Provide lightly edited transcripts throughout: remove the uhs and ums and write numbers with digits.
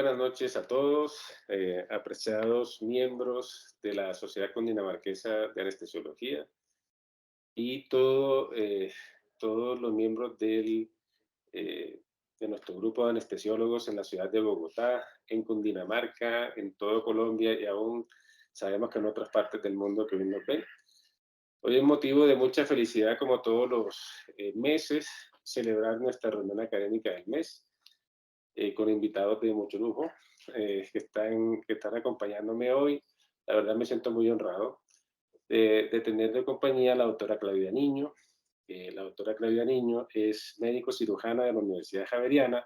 buenas noches a todos, apreciados miembros de la Sociedad Cundinamarquesa de Anestesiología y todos los miembros de nuestro grupo de anestesiólogos en la ciudad de Bogotá, en Cundinamarca, en todo Colombia y aún sabemos que en otras partes del mundo que hoy nos ven. Hoy es motivo de mucha felicidad, como todos los meses, celebrar nuestra reunión académica del mes, con invitados de mucho lujo que están acompañándome hoy. La verdad me siento muy honrado de tener de compañía a la doctora Claudia Niño. La doctora Claudia Niño es médico cirujana de la Universidad Javeriana,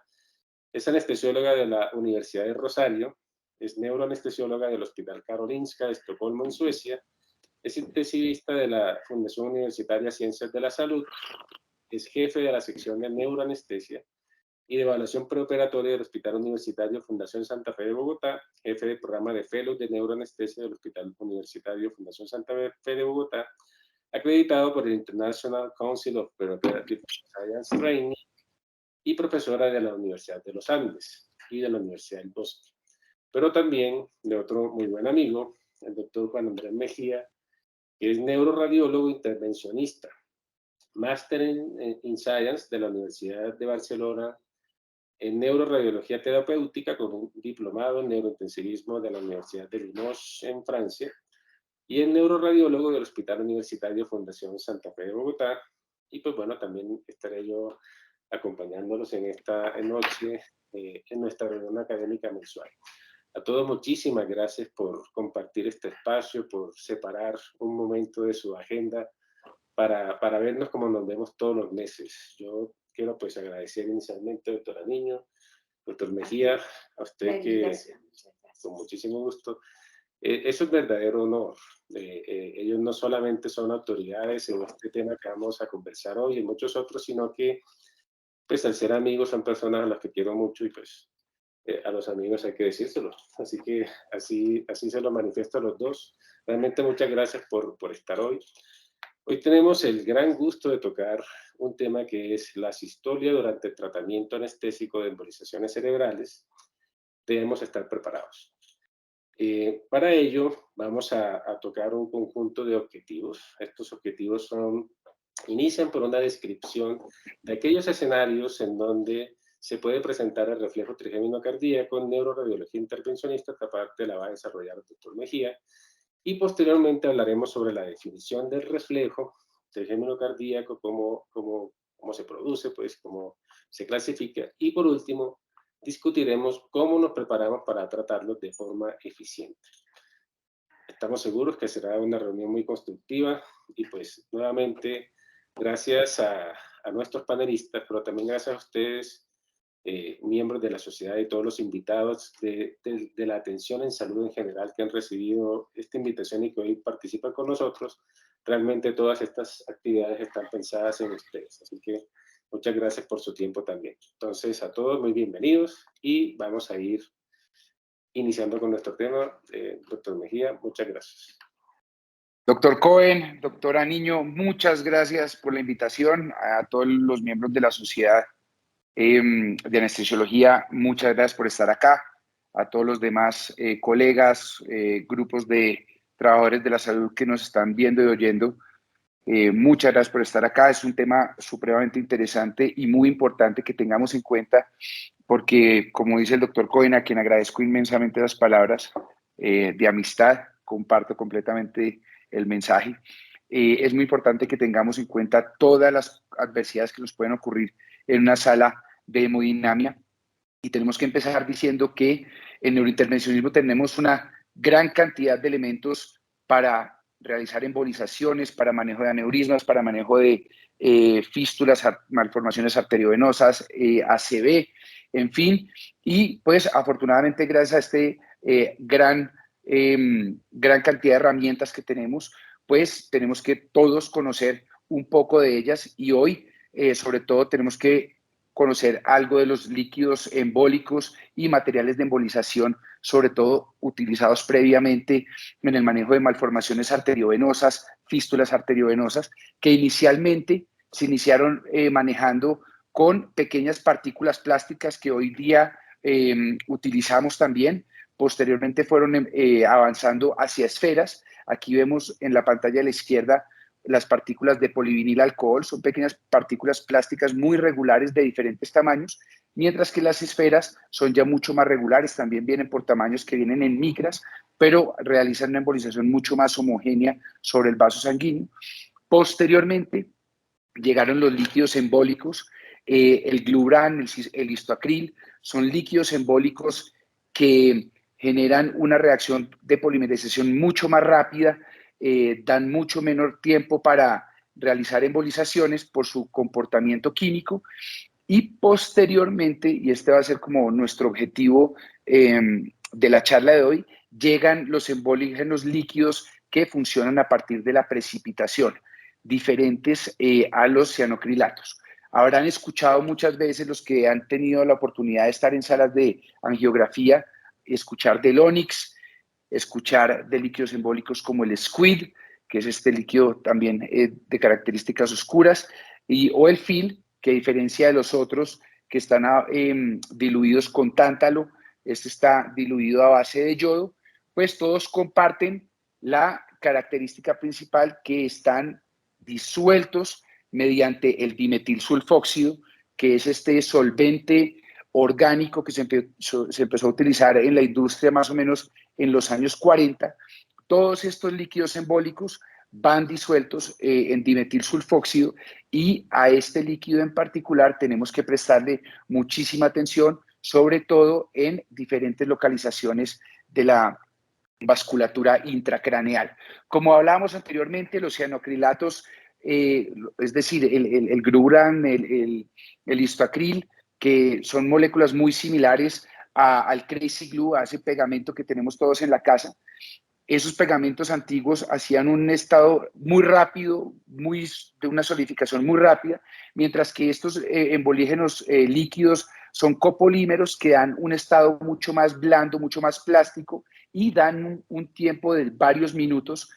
es anestesióloga de la Universidad de Rosario, es neuroanestesióloga del Hospital Karolinska de Estocolmo, en Suecia, es intensivista de la Fundación Universitaria Ciencias de la Salud, es jefe de la sección de neuroanestesia y de evaluación preoperatoria del Hospital Universitario Fundación Santa Fe de Bogotá, jefe del programa de Fellows de Neuroanestesia del Hospital Universitario Fundación Santa Fe de Bogotá, acreditado por el International Council of Preoperative Science Training y profesora de la Universidad de los Andes y de la Universidad del Bosque. Pero también de otro muy buen amigo, el doctor Juan Andrés Mejía, que es neuroradiólogo intervencionista, máster in Science de la Universidad de Barcelona, en neuroradiología terapéutica con un diplomado en neurointensivismo de la Universidad de Limoges en Francia y en neuroradiólogo del Hospital Universitario Fundación Santa Fe de Bogotá. Y pues bueno, también estaré yo acompañándolos en esta noche en nuestra reunión académica mensual. A todos muchísimas gracias por compartir este espacio, por separar un momento de su agenda para vernos como nos vemos todos los meses. Yo quiero pues agradecer inicialmente, doctora Niño, doctor Mejía, a usted que con muchísimo gusto. Eso es verdadero honor. Ellos no solamente son autoridades en este tema que vamos a conversar hoy y en muchos otros, sino que pues al ser amigos son personas a las que quiero mucho y pues a los amigos hay que decírselo. Así que así se lo manifiesto a los dos. Realmente muchas gracias por estar hoy. Hoy tenemos el gran gusto de tocar un tema que es la sistolia durante el tratamiento anestésico de embolizaciones cerebrales. Debemos estar preparados. Para ello vamos a tocar un conjunto de objetivos. Estos objetivos inician por una descripción de aquellos escenarios en donde se puede presentar el reflejo trigémino cardíaco en neuroradiología intervencionista. Esta parte la va a desarrollar el doctor Mejía. Y posteriormente hablaremos sobre la definición del reflejo trigémino cardíaco, cómo se produce, pues cómo se clasifica. Y por último, discutiremos cómo nos preparamos para tratarlos de forma eficiente. Estamos seguros que será una reunión muy constructiva y pues nuevamente gracias a nuestros panelistas, pero también gracias a ustedes, miembros de la sociedad y todos los invitados de la atención en salud en general que han recibido esta invitación y que hoy participan con nosotros. Realmente todas estas actividades están pensadas en ustedes, así que muchas gracias por su tiempo también. Entonces, a todos muy bienvenidos y vamos a ir iniciando con nuestro tema. Doctor Mejía, muchas gracias. Doctor Cohen, doctora Niño, muchas gracias por la invitación. A todos los miembros de la Sociedad de Anestesiología, muchas gracias por estar acá. A todos los demás colegas, grupos de trabajadores de la salud que nos están viendo y oyendo, muchas gracias por estar acá. Es un tema supremamente interesante y muy importante que tengamos en cuenta porque, como dice el doctor Cohen, a quien agradezco inmensamente las palabras de amistad, comparto completamente el mensaje. Es muy importante que tengamos en cuenta todas las adversidades que nos pueden ocurrir en una sala de hemodinamia y tenemos que empezar diciendo que en neurointervencionismo tenemos una gran cantidad de elementos para realizar embolizaciones, para manejo de aneurismas, para manejo de fístulas, malformaciones arteriovenosas, ACV, en fin, y pues afortunadamente gracias a este gran cantidad de herramientas que tenemos, pues tenemos que todos conocer un poco de ellas y hoy sobre todo tenemos que conocer algo de los líquidos embólicos y materiales de embolización, sobre todo utilizados previamente en el manejo de malformaciones arteriovenosas, fístulas arteriovenosas, que inicialmente se iniciaron manejando con pequeñas partículas plásticas que hoy día utilizamos también. Posteriormente fueron avanzando hacia esferas. Aquí vemos en la pantalla de la izquierda las partículas de polivinil alcohol. Son pequeñas partículas plásticas muy regulares de diferentes tamaños, mientras que las esferas son ya mucho más regulares. También vienen por tamaños que vienen en micras, pero realizan una embolización mucho más homogénea sobre el vaso sanguíneo. Posteriormente llegaron los líquidos embólicos, el Gluran, el histoacril, son líquidos embólicos que generan una reacción de polimerización mucho más rápida, dan mucho menor tiempo para realizar embolizaciones por su comportamiento químico, y posteriormente, y este va a ser como nuestro objetivo de la charla de hoy, llegan los embolígenos líquidos que funcionan a partir de la precipitación, diferentes a los cianocrilatos. Habrán escuchado muchas veces, los que han tenido la oportunidad de estar en salas de angiografía, escuchar del Onyx, escuchar de líquidos embólicos como el Squid, que es este líquido también de características oscuras, o el FIL, que a diferencia de los otros que están diluidos con tántalo, este está diluido a base de yodo, pues todos comparten la característica principal que están disueltos mediante el dimetilsulfóxido, que es este solvente orgánico que se empezó a utilizar en la industria más o menos en los años 40. Todos estos líquidos embólicos van disueltos en dimetilsulfóxido, y a este líquido en particular tenemos que prestarle muchísima atención, sobre todo en diferentes localizaciones de la vasculatura intracraneal. Como hablábamos anteriormente, los cianocrilatos, es decir, el Gluran, el histoacril, que son moléculas muy similares al Crazy Glue, a ese pegamento que tenemos todos en la casa. Esos pegamentos antiguos hacían un estado muy rápido, de una solidificación muy rápida, mientras que estos embolígenos líquidos son copolímeros que dan un estado mucho más blando, mucho más plástico, y dan un tiempo de varios minutos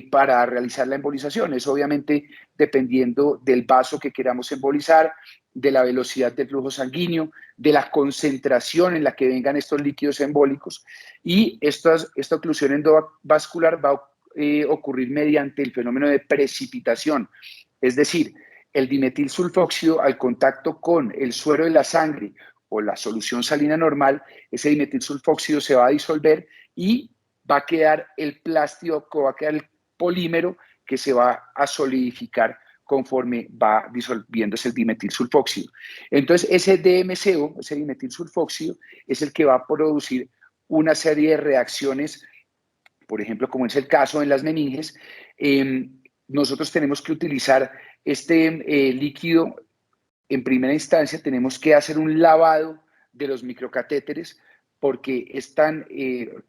para realizar la embolización. Es obviamente dependiendo del vaso que queramos embolizar, de la velocidad del flujo sanguíneo, de la concentración en la que vengan estos líquidos embólicos, y esta oclusión endovascular va a ocurrir mediante el fenómeno de precipitación, es decir, el dimetilsulfóxido al contacto con el suero de la sangre o la solución salina normal, ese dimetilsulfóxido se va a disolver y va a quedar el plástico, va a quedar el polímero que se va a solidificar conforme va disolviéndose el dimetilsulfóxido. Entonces, ese DMCO, ese dimetilsulfóxido, es el que va a producir una serie de reacciones, por ejemplo, como es el caso en las meninges. Nosotros tenemos que utilizar este líquido. En primera instancia, tenemos que hacer un lavado de los microcatéteres, porque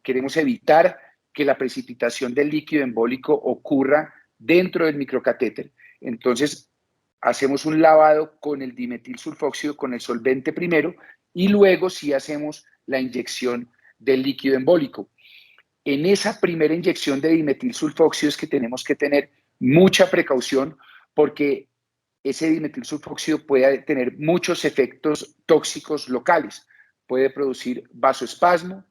queremos evitar que la precipitación del líquido embólico ocurra dentro del microcatéter. Entonces, hacemos un lavado con el dimetilsulfóxido, con el solvente primero, y luego sí hacemos la inyección del líquido embólico. En esa primera inyección de dimetilsulfóxido es que tenemos que tener mucha precaución, porque ese dimetilsulfóxido puede tener muchos efectos tóxicos locales. Puede producir vasoespasmo,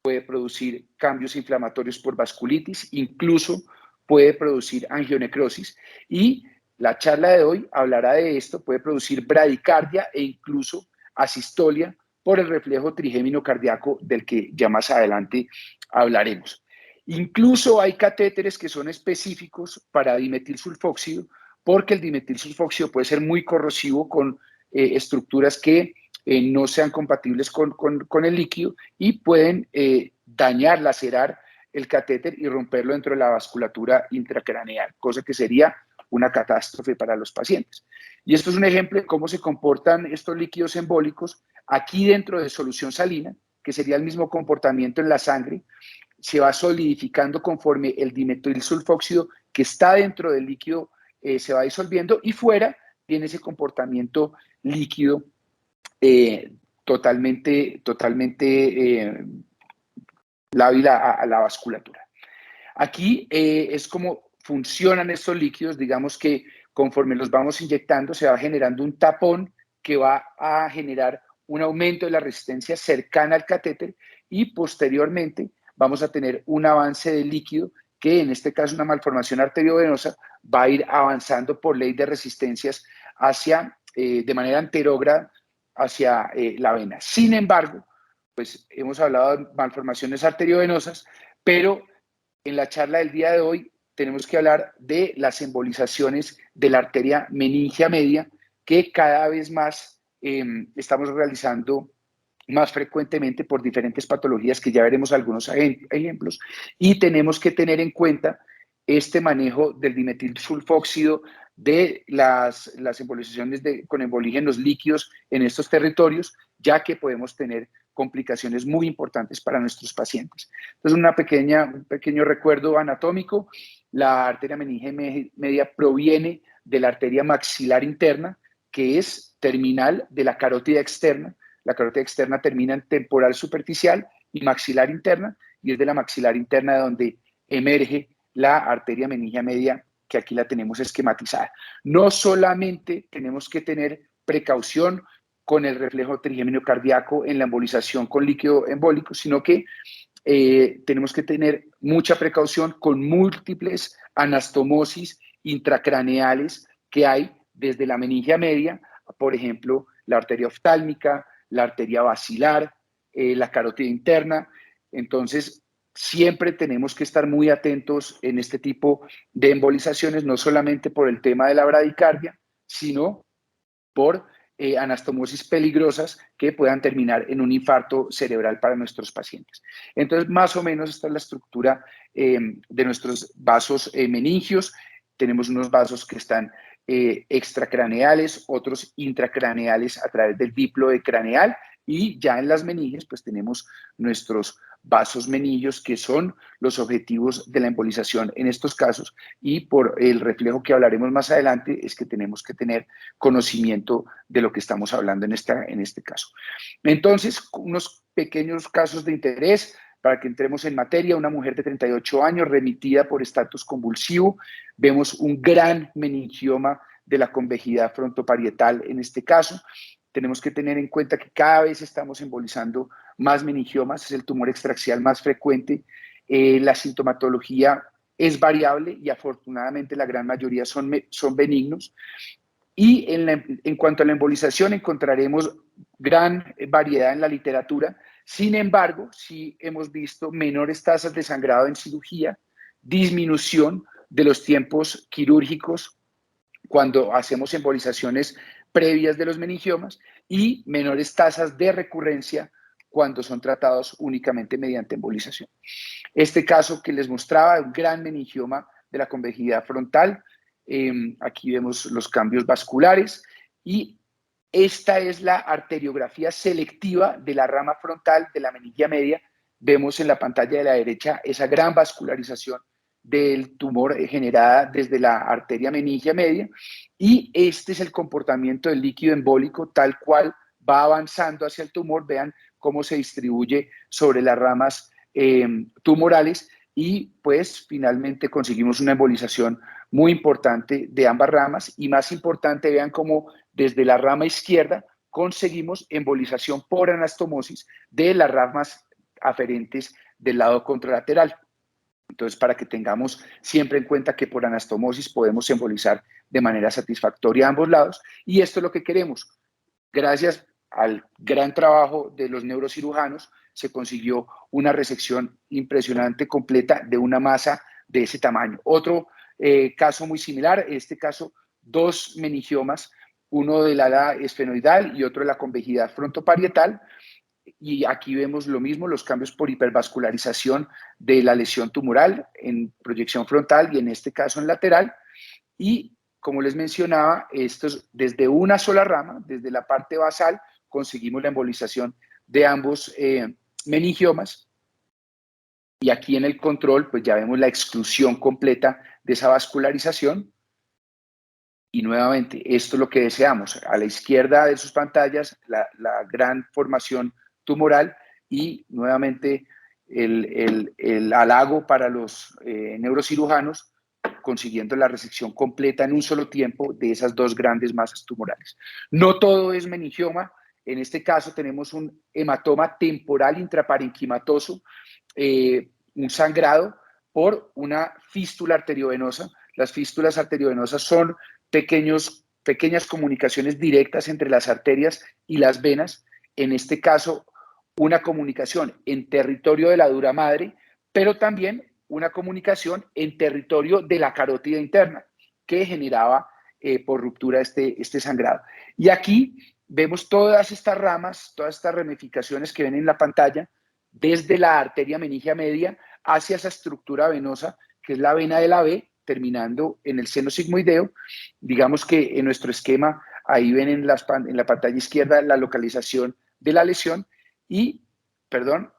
puede producir cambios inflamatorios por vasculitis, incluso puede producir angionecrosis. Y la charla de hoy hablará de esto. Puede producir bradicardia e incluso asistolia por el reflejo trigémino cardíaco, del que ya más adelante hablaremos. Incluso hay catéteres que son específicos para dimetilsulfóxido, porque el dimetilsulfóxido puede ser muy corrosivo con estructuras que no sean compatibles con el líquido, y pueden dañar, lacerar el catéter y romperlo dentro de la vasculatura intracraneal, cosa que sería una catástrofe para los pacientes. Y esto es un ejemplo de cómo se comportan estos líquidos embólicos aquí dentro de solución salina, que sería el mismo comportamiento en la sangre. Se va solidificando conforme el dimetilsulfóxido que está dentro del líquido se va disolviendo, y fuera tiene ese comportamiento líquido totalmente lábil a la vasculatura. Aquí es como funcionan estos líquidos. Digamos que conforme los vamos inyectando se va generando un tapón que va a generar un aumento de la resistencia cercana al catéter y posteriormente vamos a tener un avance del líquido que en este caso una malformación arteriovenosa va a ir avanzando por ley de resistencias hacia, de manera anterógrada hacia la vena. Sin embargo, pues hemos hablado de malformaciones arteriovenosas, pero en la charla del día de hoy tenemos que hablar de las embolizaciones de la arteria meningia media que cada vez más estamos realizando más frecuentemente por diferentes patologías que ya veremos algunos ejemplos y tenemos que tener en cuenta este manejo del dimetilsulfóxido de las embolizaciones con embolígenos líquidos en estos territorios, ya que podemos tener complicaciones muy importantes para nuestros pacientes. Entonces, un pequeño recuerdo anatómico. La arteria meningia media proviene de la arteria maxilar interna, que es terminal de la carótida externa. La carótida externa termina en temporal superficial y maxilar interna, y es de la maxilar interna donde emerge la arteria meningia media, que aquí la tenemos esquematizada. No solamente tenemos que tener precaución con el reflejo trigémino cardíaco en la embolización con líquido embólico, sino que tenemos que tener mucha precaución con múltiples anastomosis intracraneales que hay desde la meningia media, por ejemplo, la arteria oftálmica, la arteria basilar, la carótida interna. Entonces, siempre tenemos que estar muy atentos en este tipo de embolizaciones, no solamente por el tema de la bradicardia, sino por anastomosis peligrosas que puedan terminar en un infarto cerebral para nuestros pacientes. Entonces, más o menos esta es la estructura de nuestros vasos meningios. Tenemos unos vasos que están extracraneales, otros intracraneales a través del diploide craneal, y ya en las meninges pues tenemos nuestros vasos meningios, que son los objetivos de la embolización en estos casos, y por el reflejo que hablaremos más adelante es que tenemos que tener conocimiento de lo que estamos hablando en este caso. Entonces, unos pequeños casos de interés para que entremos en materia. Una mujer de 38 años remitida por estatus convulsivo. Vemos un gran meningioma de la convejidad frontoparietal en este caso. Tenemos que tener en cuenta que cada vez estamos embolizando más meningiomas, es el tumor extraxial más frecuente. La sintomatología es variable y afortunadamente la gran mayoría son benignos. Y en cuanto a la embolización encontraremos gran variedad en la literatura. Sin embargo, sí hemos visto menores tasas de sangrado en cirugía, disminución de los tiempos quirúrgicos cuando hacemos embolizaciones previas de los meningiomas y menores tasas de recurrencia cuando son tratados únicamente mediante embolización. Este caso que les mostraba, un gran meningioma de la convejidad frontal, aquí vemos los cambios vasculares y esta es la arteriografía selectiva de la rama frontal de la meningia media. Vemos en la pantalla de la derecha esa gran vascularización del tumor generada desde la arteria meningia media, y este es el comportamiento del líquido embólico tal cual va avanzando hacia el tumor. Vean cómo se distribuye sobre las ramas tumorales, y pues finalmente conseguimos una embolización muy importante de ambas ramas, y más importante, vean cómo desde la rama izquierda conseguimos embolización por anastomosis de las ramas aferentes del lado contralateral. Entonces, para que tengamos siempre en cuenta que por anastomosis podemos embolizar de manera satisfactoria a ambos lados, y esto es lo que queremos. Gracias al gran trabajo de los neurocirujanos, se consiguió una resección impresionante, completa, de una masa de ese tamaño. Otro caso muy similar, en este caso, dos meningiomas, uno del ala esfenoidal y otro de la convejidad frontoparietal. Y aquí vemos lo mismo, los cambios por hipervascularización de la lesión tumoral en proyección frontal y en este caso en lateral. Y como les mencionaba, estos desde una sola rama, desde la parte basal, conseguimos la embolización de ambos meningiomas. Y aquí en el control, pues ya vemos la exclusión completa de esa vascularización. Y nuevamente, esto es lo que deseamos. A la izquierda de sus pantallas, la gran formación tumoral, y nuevamente el halago para los neurocirujanos, consiguiendo la resección completa en un solo tiempo de esas dos grandes masas tumorales. No todo es meningioma. En este caso tenemos un hematoma temporal intraparenquimatoso, un sangrado por una fístula arteriovenosa. Las fístulas arteriovenosas son pequeñas comunicaciones directas entre las arterias y las venas. En este caso, una comunicación en territorio de la dura madre, pero también una comunicación en territorio de la carótida interna que generaba por ruptura este sangrado. Y aquí vemos todas estas ramas, todas estas ramificaciones que ven en la pantalla, desde la arteria meningia media hacia esa estructura venosa, que es la vena de la B, terminando en el seno sigmoideo. Digamos que en nuestro esquema, ahí ven en la pantalla izquierda la localización de la lesión y, perdón,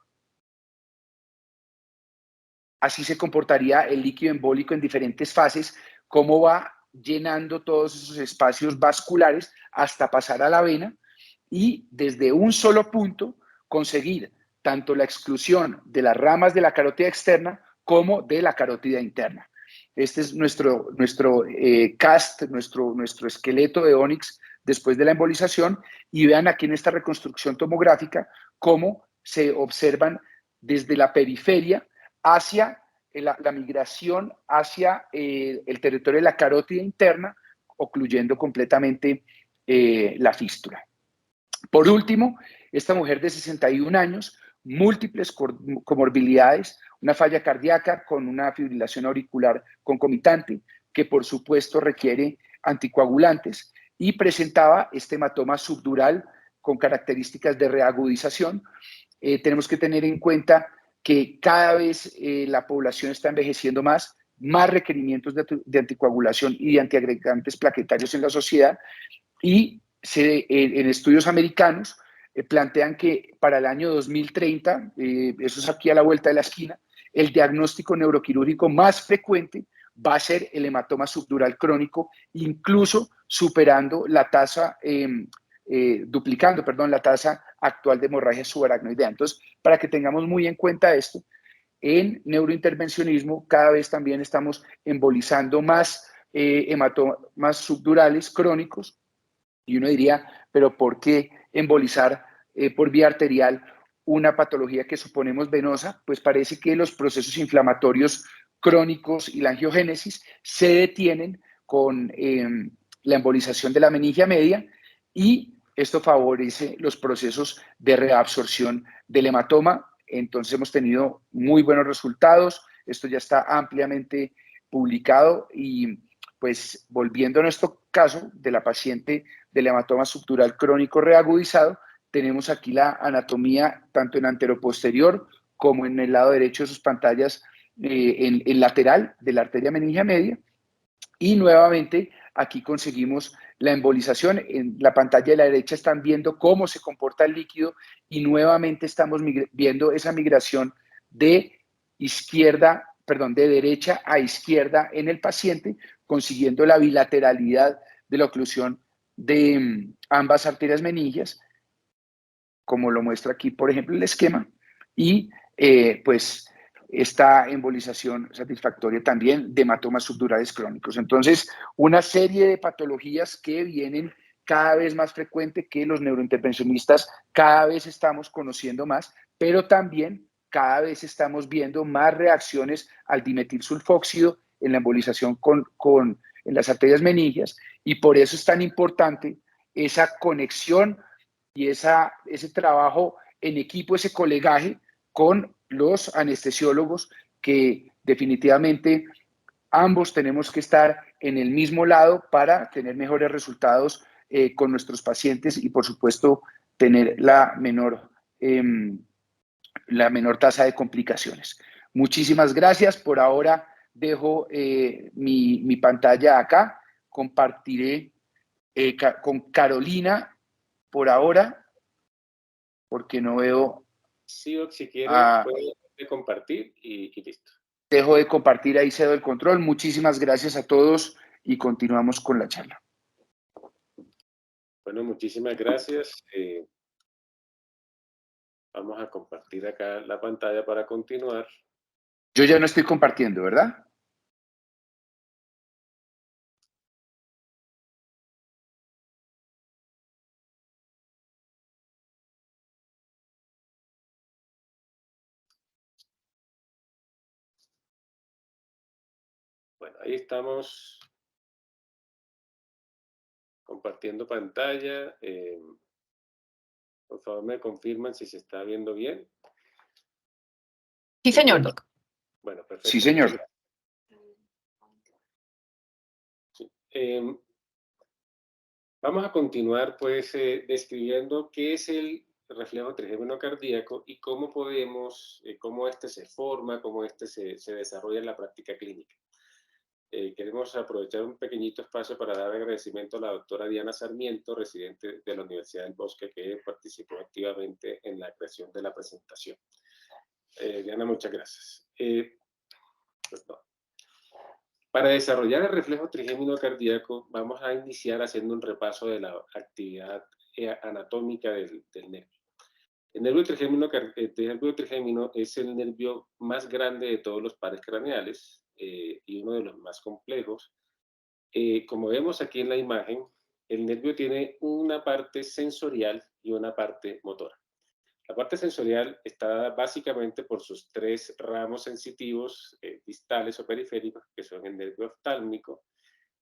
así se comportaría el líquido embólico en diferentes fases, cómo va llenando todos esos espacios vasculares hasta pasar a la vena y desde un solo punto conseguir tanto la exclusión de las ramas de la carótida externa como de la carótida interna. Este es nuestro cast, nuestro esqueleto de Onyx después de la embolización y vean aquí en esta reconstrucción tomográfica cómo se observan desde la periferia hacia la migración hacia el territorio de la carótida interna, ocluyendo completamente la fístula. Por último, esta mujer de 61 años, múltiples comorbilidades, una falla cardíaca con una fibrilación auricular concomitante, que por supuesto requiere anticoagulantes, y presentaba este hematoma subdural con características de reagudización. Tenemos que tener en cuenta que cada vez la población está envejeciendo más requerimientos de anticoagulación y de antiagregantes plaquetarios en la sociedad, y en estudios americanos plantean que para el año 2030, eso es aquí a la vuelta de la esquina, el diagnóstico neuroquirúrgico más frecuente va a ser el hematoma subdural crónico, incluso superando la tasa, duplicando, perdón, la tasa actual de hemorragia subaracnoidea. Entonces, para que tengamos muy en cuenta esto, en neurointervencionismo cada vez también estamos embolizando más hematomas subdurales crónicos. Y uno diría, pero ¿por qué embolizar por vía arterial una patología que suponemos venosa? Pues parece que los procesos inflamatorios crónicos y la angiogénesis se detienen con la embolización de la meningia media y esto favorece los procesos de reabsorción del hematoma. Entonces hemos tenido muy buenos resultados. Esto ya está ampliamente publicado y pues volviendo a nuestro caso de la paciente del hematoma subdural crónico reagudizado, tenemos aquí la anatomía tanto en anteroposterior como en el lado derecho de sus pantallas en lateral de la arteria meningia media. Y nuevamente aquí conseguimos la embolización. En la pantalla de la derecha están viendo cómo se comporta el líquido y nuevamente estamos viendo esa migración de derecha a izquierda en el paciente, consiguiendo la bilateralidad de la oclusión de ambas arterias meningias, como lo muestra aquí, por ejemplo, el esquema, y pues esta embolización satisfactoria también de hematomas subdurales crónicos. Entonces, una serie de patologías que vienen cada vez más frecuente, que los neurointervencionistas cada vez estamos conociendo más, pero también cada vez estamos viendo más reacciones al dimetilsulfóxido en la embolización en las arterias meningias, y por eso es tan importante esa conexión y ese trabajo en equipo, ese colegaje con los anestesiólogos, que definitivamente ambos tenemos que estar en el mismo lado para tener mejores resultados con nuestros pacientes y, por supuesto, tener la menor tasa de complicaciones. Muchísimas gracias. Por ahora dejo mi pantalla acá. Compartiré con Carolina por ahora, porque no veo. Sí, si quiere, puede compartir y listo. Dejo de compartir, ahí cedo el control. Muchísimas gracias a todos y continuamos con la charla. Bueno, muchísimas gracias. Vamos a compartir acá la pantalla para continuar. Yo ya no estoy compartiendo, ¿verdad? Ahí estamos compartiendo pantalla. Por favor, me confirman si se está viendo bien. Sí, señor, doc. Bueno, perfecto. Sí, señor. Sí. Vamos a continuar, pues, describiendo qué es el reflejo trigémino cardíaco y cómo podemos, cómo este se forma, cómo este se desarrolla en la práctica clínica. Queremos aprovechar un pequeñito espacio para dar agradecimiento a la doctora Diana Sarmiento, residente de la Universidad del Bosque, que participó activamente en la creación de la presentación. Diana, muchas gracias. Para desarrollar el reflejo trigémino cardíaco, vamos a iniciar haciendo un repaso de la actividad anatómica del nervio. El nervio trigémino es el nervio más grande de todos los pares craneales y uno de los más complejos. Como vemos aquí en la imagen, el nervio tiene una parte sensorial y una parte motora. La parte sensorial está básicamente por sus tres ramos sensitivos distales o periféricos, que son el nervio oftálmico,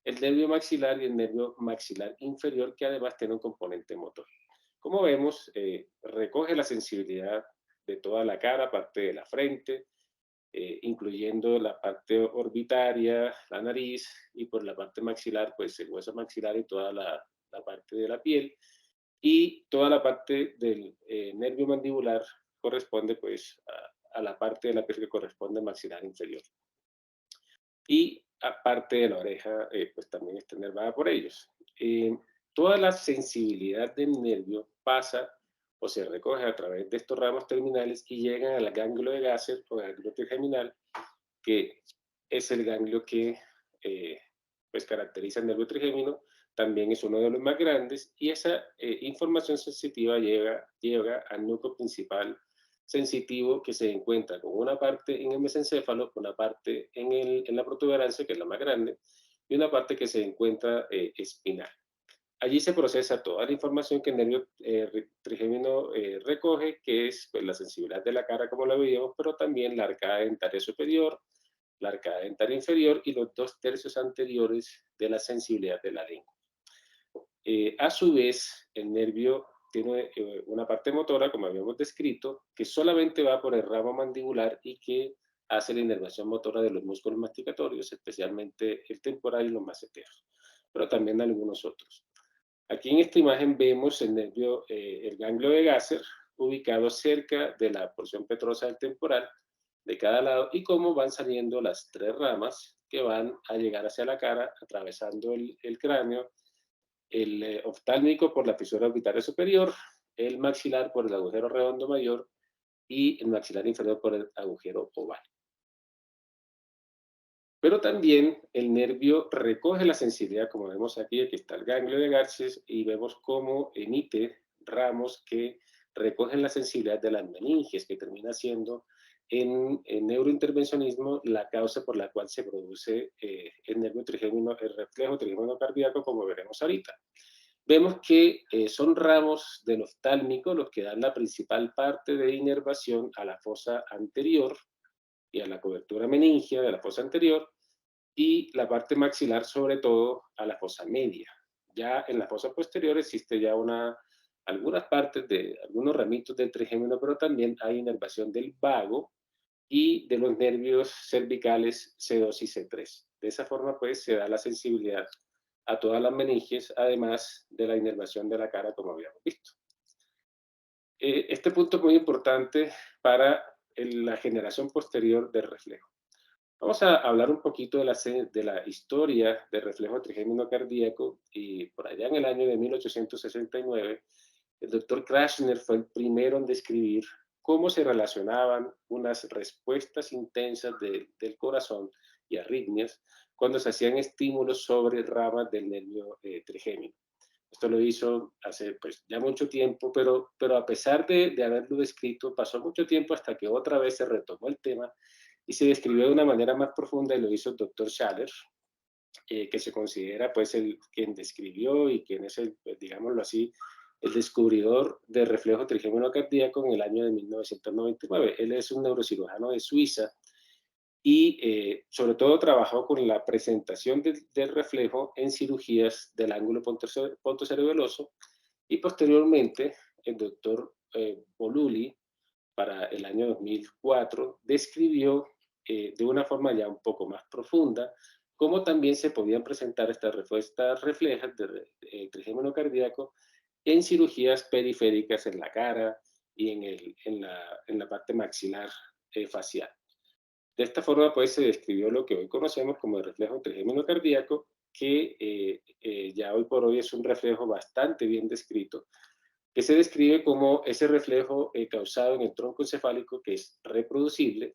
el nervio maxilar y el nervio maxilar inferior, que además tiene un componente motor. Como vemos, recoge la sensibilidad de toda la cara, parte de la frente, incluyendo la parte orbitaria, la nariz, y por la parte maxilar, pues el hueso maxilar y toda la parte de la piel. Y toda la parte del nervio mandibular corresponde pues a la parte de la piel que corresponde al maxilar inferior. Y aparte de la oreja, pues también está nervada por ellos. Toda la sensibilidad del nervio pasa o se recoge a través de estos ramos terminales y llegan al ganglio de Gasser o ganglio trigeminal, que es el ganglio que pues caracteriza el nervio trigémino. También es uno de los más grandes, y esa información sensitiva llega al núcleo principal sensitivo, que se encuentra con una parte en el mesencéfalo, una parte en la protuberancia, que es la más grande, y una parte que se encuentra espinal. Allí se procesa toda la información que el nervio trigémino recoge, que es pues, la sensibilidad de la cara, como lo veíamos, pero también la arcada dentaria superior, la arcada dentaria inferior y los 2/3 anteriores de la sensibilidad de la lengua. A su vez, el nervio tiene una parte motora, como habíamos descrito, que solamente va por el ramo mandibular y que hace la inervación motora de los músculos masticatorios, especialmente el temporal y los maceteros, pero también algunos otros. Aquí en esta imagen vemos el nervio, el ganglio de Gasser, ubicado cerca de la porción petrosa del temporal, de cada lado, y cómo van saliendo las tres ramas que van a llegar hacia la cara, atravesando el cráneo, el oftálmico por la fisura orbitaria superior, el maxilar por el agujero redondo mayor y el maxilar inferior por el agujero oval. Pero también el nervio recoge la sensibilidad, como vemos aquí está el ganglio de Garces, y vemos cómo emite ramos que recogen la sensibilidad de las meninges, que termina siendo en neurointervencionismo la causa por la cual se produce el nervio trigémino, el reflejo trigémino cardíaco, como veremos ahorita. Vemos que son ramos del oftálmico los que dan la principal parte de inervación a la fosa anterior y a la cobertura meningea de la fosa anterior, y la parte maxilar sobre todo a la fosa media. Ya en la fosa posterior existe ya algunas partes de algunos ramitos del trigémino, pero también hay inervación del vago y de los nervios cervicales C2 y C3. De esa forma pues se da la sensibilidad a todas las meninges, además de la inervación de la cara, como habíamos visto. Este punto es muy importante para la generación posterior del reflejo. Vamos a hablar un poquito de la historia del reflejo trigémino cardíaco, y por allá en el año de 1869, el doctor Krasner fue el primero en describir cómo se relacionaban unas respuestas intensas del corazón y arritmias cuando se hacían estímulos sobre ramas del nervio trigémino. Esto lo hizo hace pues, ya mucho tiempo, pero a pesar de haberlo descrito, pasó mucho tiempo hasta que otra vez se retomó el tema y se describió de una manera más profunda, y lo hizo el doctor Schaller, que se considera pues quien describió y quien es pues, digámoslo así, el descubridor del reflejo trigémino cardíaco en el año de 1999. Él es un neurocirujano de Suiza y sobre todo trabajó con la presentación del reflejo en cirugías del ángulo pontocerebeloso, y posteriormente el doctor Boluli, para el año 2004, describió de una forma ya un poco más profunda cómo también se podían presentar estas respuestas reflejas de trigémino cardíaco en cirugías periféricas en la cara y en la parte maxilar facial. De esta forma, pues, se describió lo que hoy conocemos como el reflejo trigémino cardíaco, que ya hoy por hoy es un reflejo bastante bien descrito, que se describe como ese reflejo causado en el tronco encefálico que es reproducible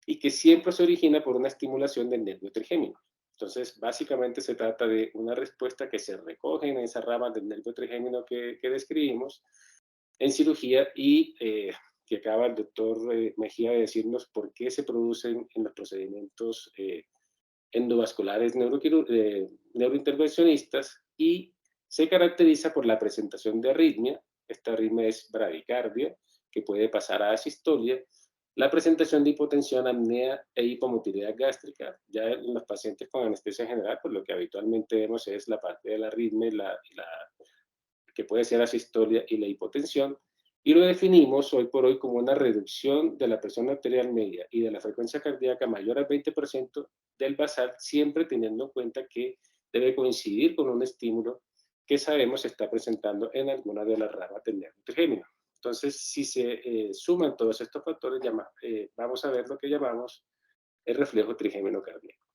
y que siempre se origina por una estimulación del nervio trigémino. Entonces, básicamente se trata de una respuesta que se recoge en esas ramas del nervio trigémino que describimos en cirugía y que acaba el doctor Mejía de decirnos por qué se producen en los procedimientos endovasculares neurointervencionistas, y se caracteriza por la presentación de arritmia. Esta arritmia es bradicardia, que puede pasar a asistolia, la presentación de hipotensión, apnea e hipomotilidad gástrica. Ya en los pacientes con anestesia general, pues lo que habitualmente vemos es la parte de la arritmia que puede ser asistolia y la hipotensión, y lo definimos hoy por hoy como una reducción de la presión arterial media y de la frecuencia cardíaca mayor al 20% del basal, siempre teniendo en cuenta que debe coincidir con un estímulo que sabemos se está presentando en alguna de las ramas del nervio trigémino. Entonces, si se suman todos estos factores, vamos a ver lo que llamamos el reflejo trigémino cardíaco.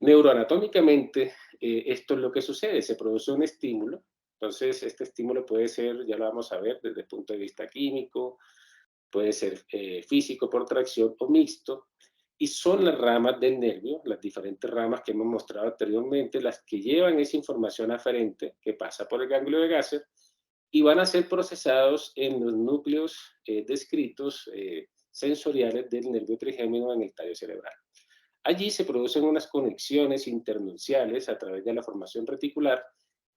Neuroanatómicamente, esto es lo que sucede, se produce un estímulo. Entonces, este estímulo puede ser, ya lo vamos a ver desde el punto de vista químico, puede ser físico por tracción o mixto, y son las ramas del nervio, las diferentes ramas que hemos mostrado anteriormente, las que llevan esa información aferente que pasa por el ganglio de Gasser y van a ser procesados en los núcleos descritos sensoriales del nervio trigémino en el tallo cerebral. Allí se producen unas conexiones internunciales a través de la formación reticular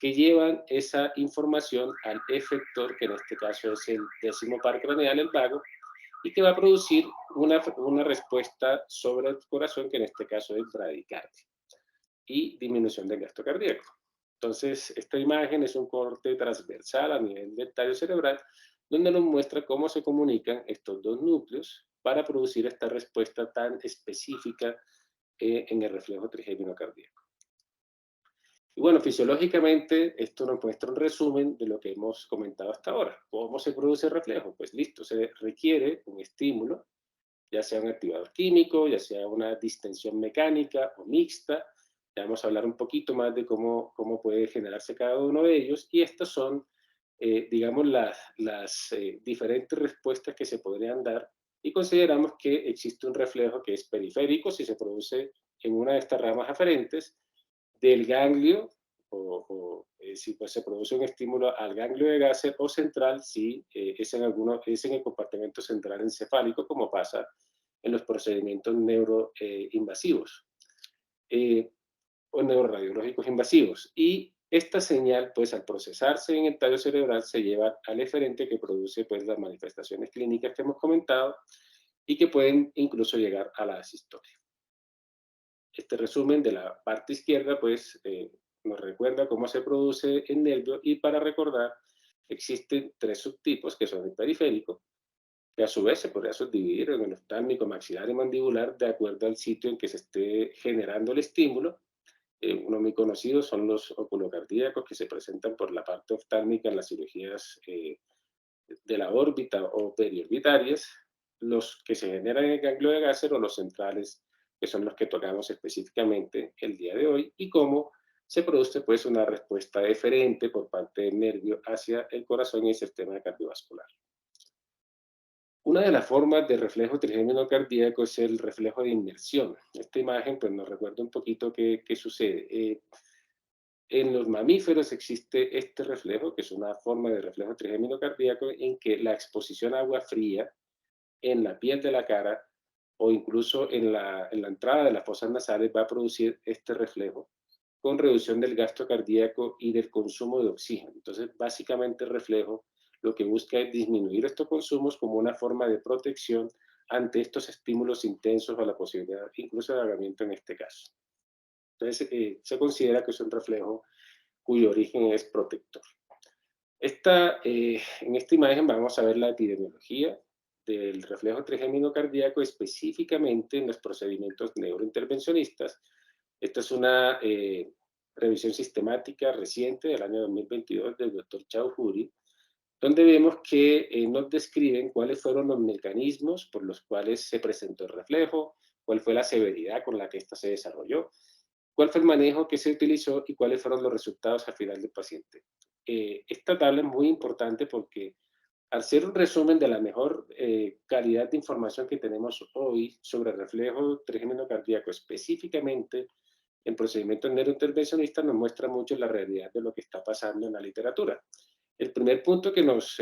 que llevan esa información al efector, que en este caso es el décimo par craneal, el vago, y que va a producir una respuesta sobre el corazón, que en este caso es bradicardia, y disminución del gasto cardíaco. Entonces, esta imagen es un corte transversal a nivel del tallo cerebral, donde nos muestra cómo se comunican estos dos núcleos para producir esta respuesta tan específica en el reflejo trigémino cardíaco. Y bueno, fisiológicamente esto nos muestra un resumen de lo que hemos comentado hasta ahora. ¿Cómo se produce el reflejo? Pues listo, se requiere un estímulo, ya sea un activador químico, ya sea una distensión mecánica o mixta. Ya vamos a hablar un poquito más de cómo puede generarse cada uno de ellos, y estas son, digamos, las diferentes respuestas que se podrían dar, y consideramos que existe un reflejo que es periférico si se produce en una de estas ramas aferentes del ganglio, si pues, se produce un estímulo al ganglio de Gasser, o central si es en el compartimento central encefálico, como pasa en los procedimientos neuroinvasivos o neuroradiológicos invasivos. Y esta señal, pues al procesarse en el tallo cerebral, se lleva al eferente, que produce pues las manifestaciones clínicas que hemos comentado y que pueden incluso llegar a la asistolia. Este resumen de la parte izquierda, pues, nos recuerda cómo se produce el nervio, y para recordar, existen tres subtipos, que son el periférico, que a su vez se podría subdividir en el oftálmico, maxilar y mandibular, de acuerdo al sitio en que se esté generando el estímulo. Uno muy conocido son los oculocardíacos, que se presentan por la parte oftálmica en las cirugías de la órbita o periorbitarias, los que se generan en el ganglio de Gasser, o los centrales, que son los que tocamos específicamente el día de hoy, y cómo se produce pues una respuesta deferente por parte del nervio hacia el corazón y el sistema cardiovascular. Una de las formas de reflejo trigémino cardíaco es el reflejo de inmersión. Esta imagen pues nos recuerda un poquito qué sucede. En los mamíferos existe este reflejo, que es una forma de reflejo trigémino cardíaco, en que la exposición a agua fría en la piel de la cara, o incluso en la entrada de las fosas nasales, va a producir este reflejo con reducción del gasto cardíaco y del consumo de oxígeno. Entonces, básicamente el reflejo lo que busca es disminuir estos consumos como una forma de protección ante estos estímulos intensos o la posibilidad incluso de ahogamiento en este caso. Entonces, se considera que es un reflejo cuyo origen es protector. En esta imagen vamos a ver la epidemiología del reflejo trigémino cardíaco específicamente en los procedimientos neurointervencionistas. Esta es una revisión sistemática reciente del año 2022 del doctor Chaudhuri, donde vemos que nos describen cuáles fueron los mecanismos por los cuales se presentó el reflejo, cuál fue la severidad con la que ésta se desarrolló, cuál fue el manejo que se utilizó y cuáles fueron los resultados al final del paciente. Esta tabla es muy importante porque al ser un resumen de la mejor calidad de información que tenemos hoy sobre el reflejo trigémino cardíaco, específicamente en procedimientos neurointervencionistas, nos muestra mucho la realidad de lo que está pasando en la literatura. El primer punto que nos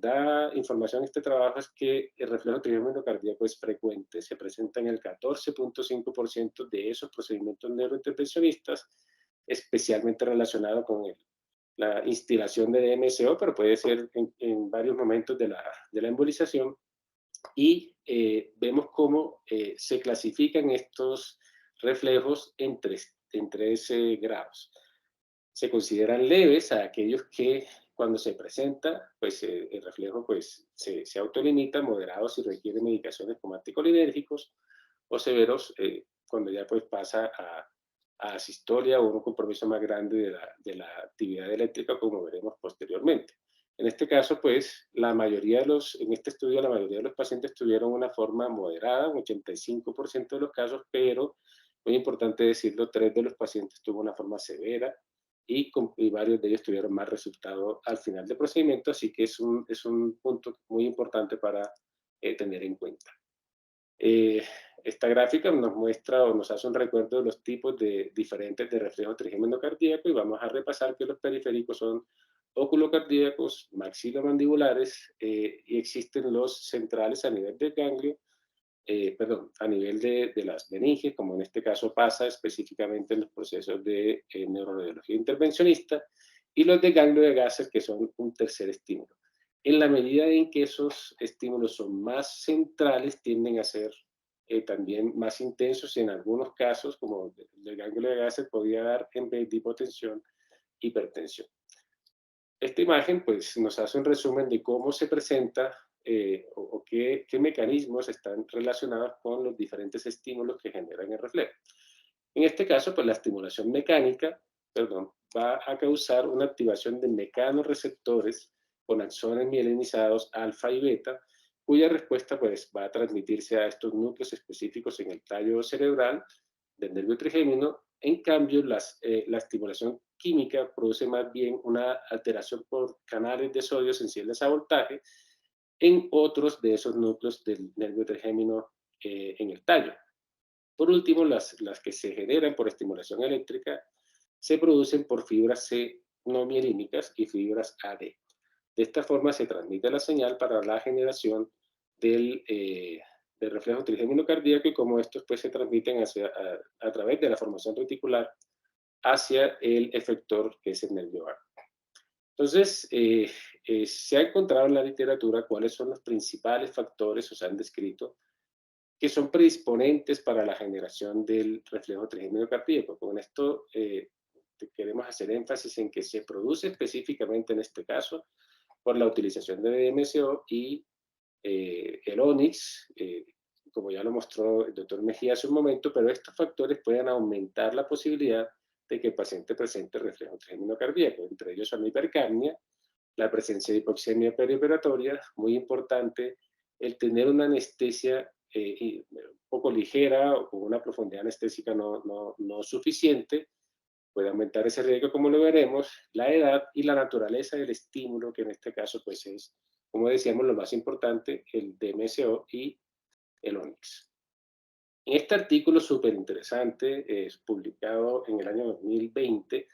da información este trabajo es que el reflejo trigémino cardíaco es frecuente, se presenta en el 14.5% de esos procedimientos neurointervencionistas, especialmente relacionado con la instilación de DMSO, pero puede ser en varios momentos de la embolización. Y vemos cómo se clasifican estos reflejos en tres grados. Se consideran leves a aquellos que cuando se presenta, pues el reflejo pues, se autolimita, moderados si requiere medicaciones como anticolinérgicos, o severos cuando ya pues pasa a asistolia o un compromiso más grande de la actividad eléctrica, como veremos posteriormente. En este caso, pues, en este estudio, la mayoría de los pacientes tuvieron una forma moderada, un 85% de los casos, pero, muy importante decirlo, 3 de los pacientes tuvo una forma severa y varios de ellos tuvieron más resultados al final del procedimiento, así que es un punto muy importante para tener en cuenta. Esta gráfica nos muestra o nos hace un recuerdo de los tipos diferentes de reflejo trigémino cardíaco y vamos a repasar que los periféricos son oculocardíacos, maxilomandibulares y existen los centrales a nivel del ganglio, a nivel de las meninges, como en este caso pasa específicamente en los procesos de neuroradiología intervencionista, y los de ganglio de Gasser, que son un tercer estímulo. En la medida en que esos estímulos son más centrales, tienden a ser también más intensos y en algunos casos, como el ganglio de Gasser, podría dar en vez de hipotensión, hipertensión. Esta imagen pues, nos hace un resumen de cómo se presenta o qué mecanismos están relacionados con los diferentes estímulos que generan el reflejo. En este caso, pues la estimulación mecánica, va a causar una activación de mecanorreceptores con axones mielinizados alfa y beta, cuya respuesta pues, va a transmitirse a estos núcleos específicos en el tallo cerebral del nervio trigémino. En cambio, la estimulación química produce más bien una alteración por canales de sodio sensibles a voltaje en otros de esos núcleos del nervio trigémino en el tallo. Por último, las que se generan por estimulación eléctrica se producen por fibras C no mielínicas y fibras AD. De esta forma se transmite la señal para la generación del reflejo trigémino cardíaco y como estos pues, se transmiten a través de la formación reticular hacia el efector que es el nervio vago. Entonces, se ha encontrado en la literatura cuáles son los principales factores, o se han descrito, que son predisponentes para la generación del reflejo trigémino cardíaco. Con esto queremos hacer énfasis en que se produce específicamente en este caso por la utilización de DMSO y el ONIX, como ya lo mostró el doctor Mejía hace un momento, pero estos factores pueden aumentar la posibilidad de que el paciente presente reflejo trigémino cardíaco. Entre ellos son la hipercapnia, la presencia de hipoxemia perioperatoria, muy importante, el tener una anestesia un poco ligera o con una profundidad anestésica no suficiente, puede aumentar ese riesgo como lo veremos, la edad y la naturaleza del estímulo, que en este caso pues es, como decíamos, lo más importante, el DMSO y el ONIX. En este artículo súper interesante, publicado en el año 2015,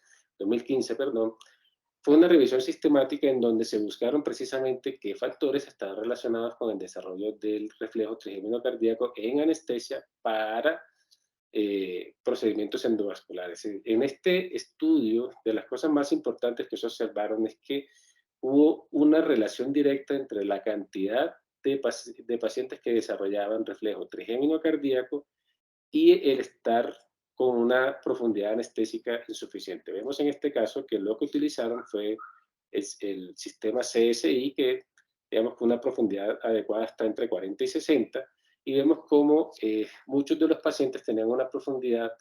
fue una revisión sistemática en donde se buscaron precisamente qué factores estaban relacionados con el desarrollo del reflejo trigémino cardíaco en anestesia para procedimientos endovasculares. En este estudio, de las cosas más importantes que se observaron es que hubo una relación directa entre la cantidad de pacientes que desarrollaban reflejo trigémino cardíaco y el estar con una profundidad anestésica insuficiente. Vemos en este caso que lo que utilizaron fue el sistema CSI, que digamos que una profundidad adecuada está entre 40 y 60, y vemos cómo muchos de los pacientes tenían una profundidad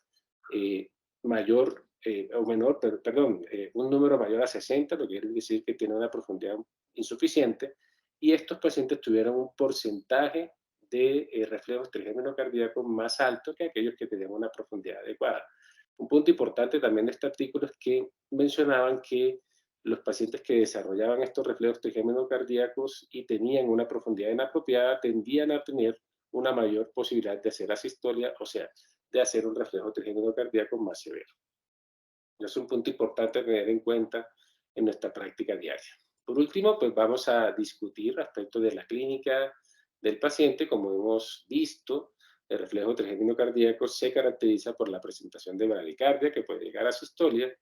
eh, mayor o menor, perdón, un número mayor a 60, lo que quiere decir que tiene una profundidad insuficiente, y estos pacientes tuvieron un porcentaje de reflejos trigémino cardíaco más alto que aquellos que tenían una profundidad adecuada. Un punto importante también de este artículo es que mencionaban que los pacientes que desarrollaban estos reflejos trigémino cardíacos y tenían una profundidad inapropiada tendían a tener una mayor posibilidad de hacer asistolia, o sea, de hacer un reflejo trigémino cardíaco más severo. Es un punto importante a tener en cuenta en nuestra práctica diaria. Por último, pues vamos a discutir respecto de la clínica del paciente. Como hemos visto, el reflejo trigémino cardíaco se caracteriza por la presentación de bradicardia, que puede llegar a sistolia,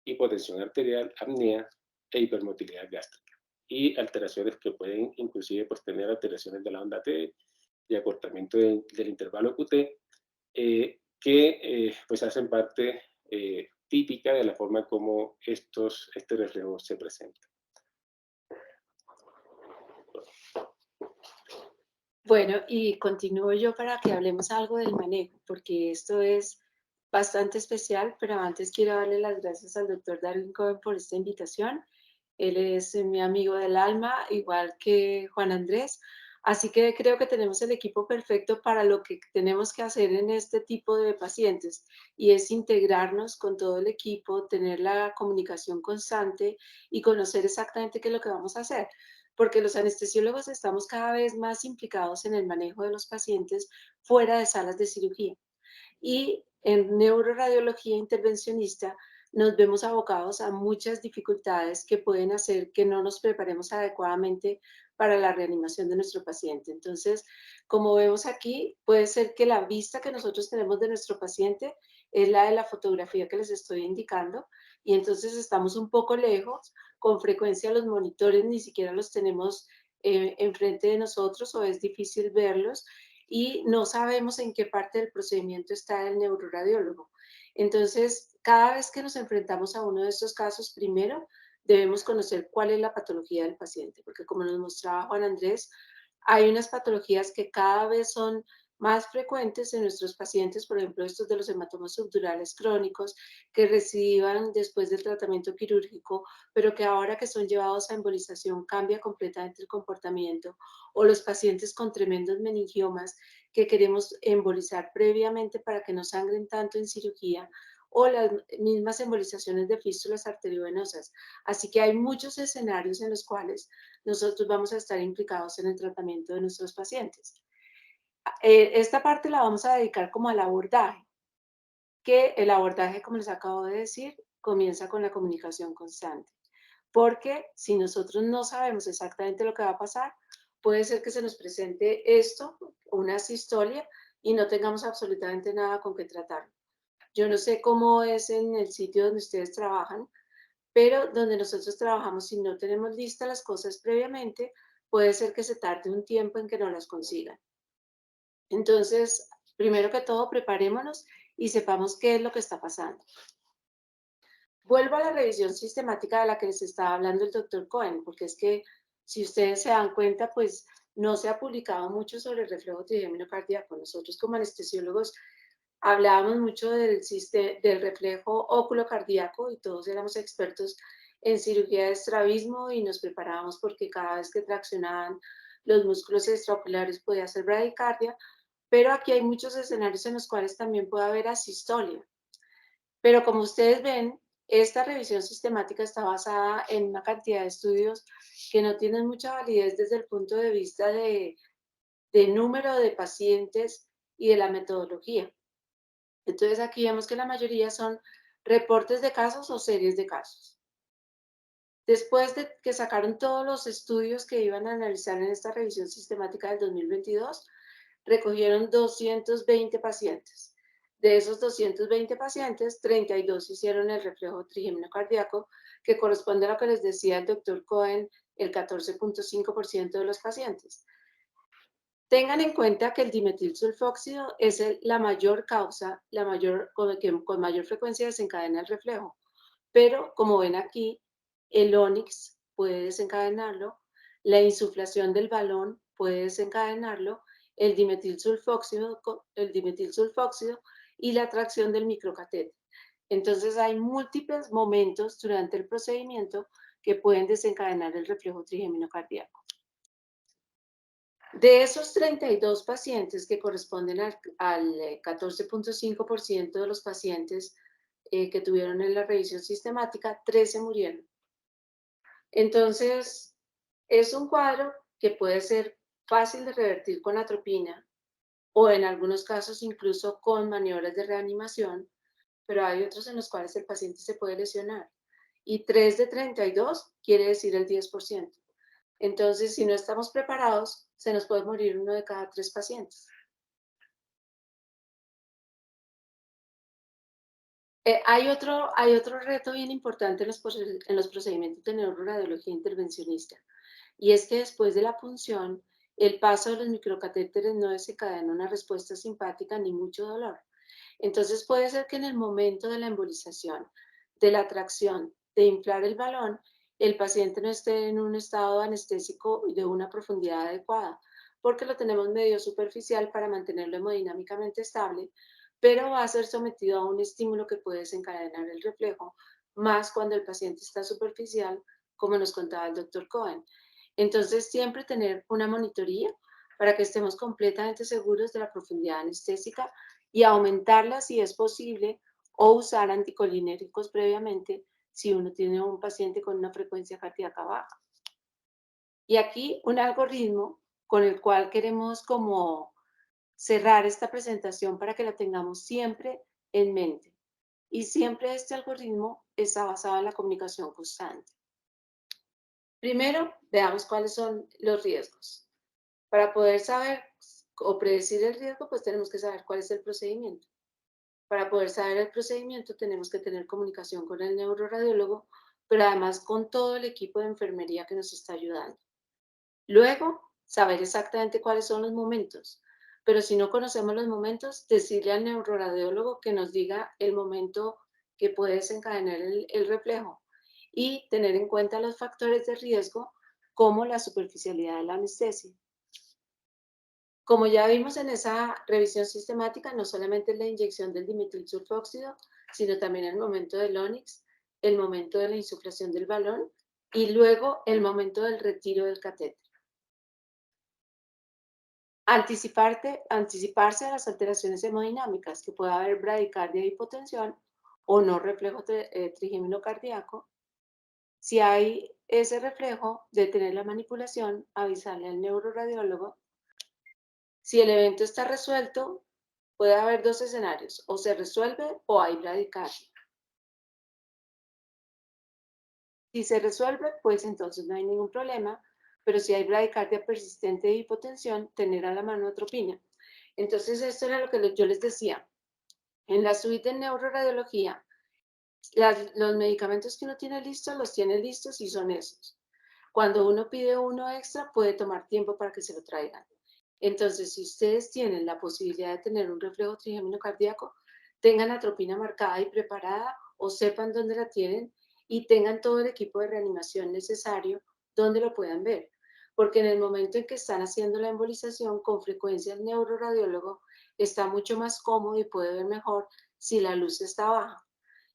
hipotensión arterial, apnea e hipermotilidad gástrica. Y alteraciones que pueden inclusive pues, tener alteraciones de la onda T y acortamiento del intervalo QT, que pues hacen parte típica de la forma como este reflejo se presenta. Bueno, y continúo yo para que hablemos algo del manejo, porque esto es bastante especial, pero antes quiero darle las gracias al doctor Darwin Cohen por esta invitación. Él es mi amigo del alma, igual que Juan Andrés. Así que creo que tenemos el equipo perfecto para lo que tenemos que hacer en este tipo de pacientes, y es integrarnos con todo el equipo, tener la comunicación constante y conocer exactamente qué es lo que vamos a hacer, porque los anestesiólogos estamos cada vez más implicados en el manejo de los pacientes fuera de salas de cirugía. Y en neuroradiología intervencionista nos vemos abocados a muchas dificultades que pueden hacer que no nos preparemos adecuadamente para la reanimación de nuestro paciente. Entonces, como vemos aquí, puede ser que la vista que nosotros tenemos de nuestro paciente es la de la fotografía que les estoy indicando, y entonces estamos un poco lejos. Con frecuencia los monitores ni siquiera los tenemos enfrente de nosotros, o es difícil verlos, y no sabemos en qué parte del procedimiento está el neuroradiólogo. Entonces, cada vez que nos enfrentamos a uno de estos casos, primero debemos conocer cuál es la patología del paciente, porque como nos mostraba Juan Andrés, hay unas patologías que cada vez son más frecuentes en nuestros pacientes, por ejemplo, estos de los hematomas subdurales crónicos que reciban después del tratamiento quirúrgico, pero que ahora que son llevados a embolización cambia completamente el comportamiento, o los pacientes con tremendos meningiomas que queremos embolizar previamente para que no sangren tanto en cirugía, o las mismas embolizaciones de fístulas arteriovenosas. Así que hay muchos escenarios en los cuales nosotros vamos a estar implicados en el tratamiento de nuestros pacientes. Esta parte la vamos a dedicar como al abordaje, que el abordaje, como les acabo de decir, comienza con la comunicación constante. Porque si nosotros no sabemos exactamente lo que va a pasar, puede ser que se nos presente esto, una sistolia, y no tengamos absolutamente nada con qué tratarlo. Yo no sé cómo es en el sitio donde ustedes trabajan, pero donde nosotros trabajamos, si no tenemos listas las cosas previamente, puede ser que se tarde un tiempo en que no las consigan. Entonces, primero que todo, preparémonos y sepamos qué es lo que está pasando. Vuelvo a la revisión sistemática de la que les estaba hablando el doctor Cohen, porque es que, si ustedes se dan cuenta, pues no se ha publicado mucho sobre el reflejo trigémino cardíaco. Nosotros como anestesiólogos hablábamos mucho del reflejo óculo cardíaco, y todos éramos expertos en cirugía de estrabismo y nos preparábamos porque cada vez que traccionaban los músculos extraoculares podía hacer bradicardia, pero aquí hay muchos escenarios en los cuales también puede haber asistolia. Pero como ustedes ven, esta revisión sistemática está basada en una cantidad de estudios que no tienen mucha validez desde el punto de vista de número de pacientes y de la metodología. Entonces aquí vemos que la mayoría son reportes de casos o series de casos. Después de que sacaron todos los estudios que iban a analizar en esta revisión sistemática del 2022, recogieron 220 pacientes. De esos 220 pacientes, 32 hicieron el reflejo trigémino cardíaco, que corresponde a lo que les decía el doctor Cohen, el 14.5% de los pacientes. Tengan en cuenta que el dimetilsulfóxido es la mayor causa, con mayor frecuencia desencadena el reflejo. Pero como ven aquí, el ónix puede desencadenarlo, la insuflación del balón puede desencadenarlo, el dimetilsulfóxido y la tracción del microcatéter. Entonces hay múltiples momentos durante el procedimiento que pueden desencadenar el reflejo trigémino cardíaco. De esos 32 pacientes que corresponden al 14.5% de los pacientes que tuvieron en la revisión sistemática, 13 murieron. Entonces, es un cuadro que puede ser fácil de revertir con atropina o en algunos casos incluso con maniobras de reanimación, pero hay otros en los cuales el paciente se puede lesionar. Y 3 de 32 quiere decir el 10%. Entonces, si no estamos preparados, se nos puede morir 1 de cada 3 pacientes. Hay otro reto bien importante en los procedimientos de neuroradiología intervencionista, y es que después de la punción, el paso de los microcatéteres no desencadena una respuesta simpática ni mucho dolor. Entonces puede ser que en el momento de la embolización, de la tracción, de inflar el balón, el paciente no esté en un estado anestésico de una profundidad adecuada, porque lo tenemos medio superficial para mantenerlo hemodinámicamente estable, pero va a ser sometido a un estímulo que puede desencadenar el reflejo, más cuando el paciente está superficial, como nos contaba el doctor Cohen. Entonces, siempre tener una monitoría para que estemos completamente seguros de la profundidad anestésica y aumentarla si es posible o usar anticolinérgicos previamente si uno tiene un paciente con una frecuencia cardíaca baja. Y aquí un algoritmo con el cual queremos como cerrar esta presentación para que la tengamos siempre en mente. Y siempre este algoritmo está basado en la comunicación constante. Primero, veamos cuáles son los riesgos. Para poder saber o predecir el riesgo, pues tenemos que saber cuál es el procedimiento. Para poder saber el procedimiento, tenemos que tener comunicación con el neuroradiólogo, pero además con todo el equipo de enfermería que nos está ayudando. Luego, saber exactamente cuáles son los momentos. Pero si no conocemos los momentos, decirle al neuroradiólogo que nos diga el momento que puede desencadenar el reflejo y tener en cuenta los factores de riesgo como la superficialidad de la anestesia. Como ya vimos en esa revisión sistemática, no solamente la inyección del dimetilsulfóxido, sino también el momento del ónix, el momento de la insuflación del balón y luego el momento del retiro del catéter. Anticiparse a las alteraciones hemodinámicas, que pueda haber bradicardia e hipotensión o no reflejo trigémino cardíaco. Si hay ese reflejo, detener la manipulación, avisarle al neuroradiólogo. Si el evento está resuelto, puede haber dos escenarios, o se resuelve o hay bradicardia. Si se resuelve, pues entonces no hay ningún problema, pero si hay bradicardia persistente de hipotensión, tener a la mano atropina. Entonces, esto era lo que yo les decía. En la suite de neuroradiología, los medicamentos que uno tiene listos, los tiene listos y son esos. Cuando uno pide uno extra, puede tomar tiempo para que se lo traigan. Entonces, si ustedes tienen la posibilidad de tener un reflejo trigémino cardíaco, tengan atropina marcada y preparada o sepan dónde la tienen y tengan todo el equipo de reanimación necesario donde lo puedan ver. Porque en el momento en que están haciendo la embolización, con frecuencia el neuroradiólogo está mucho más cómodo y puede ver mejor si la luz está baja.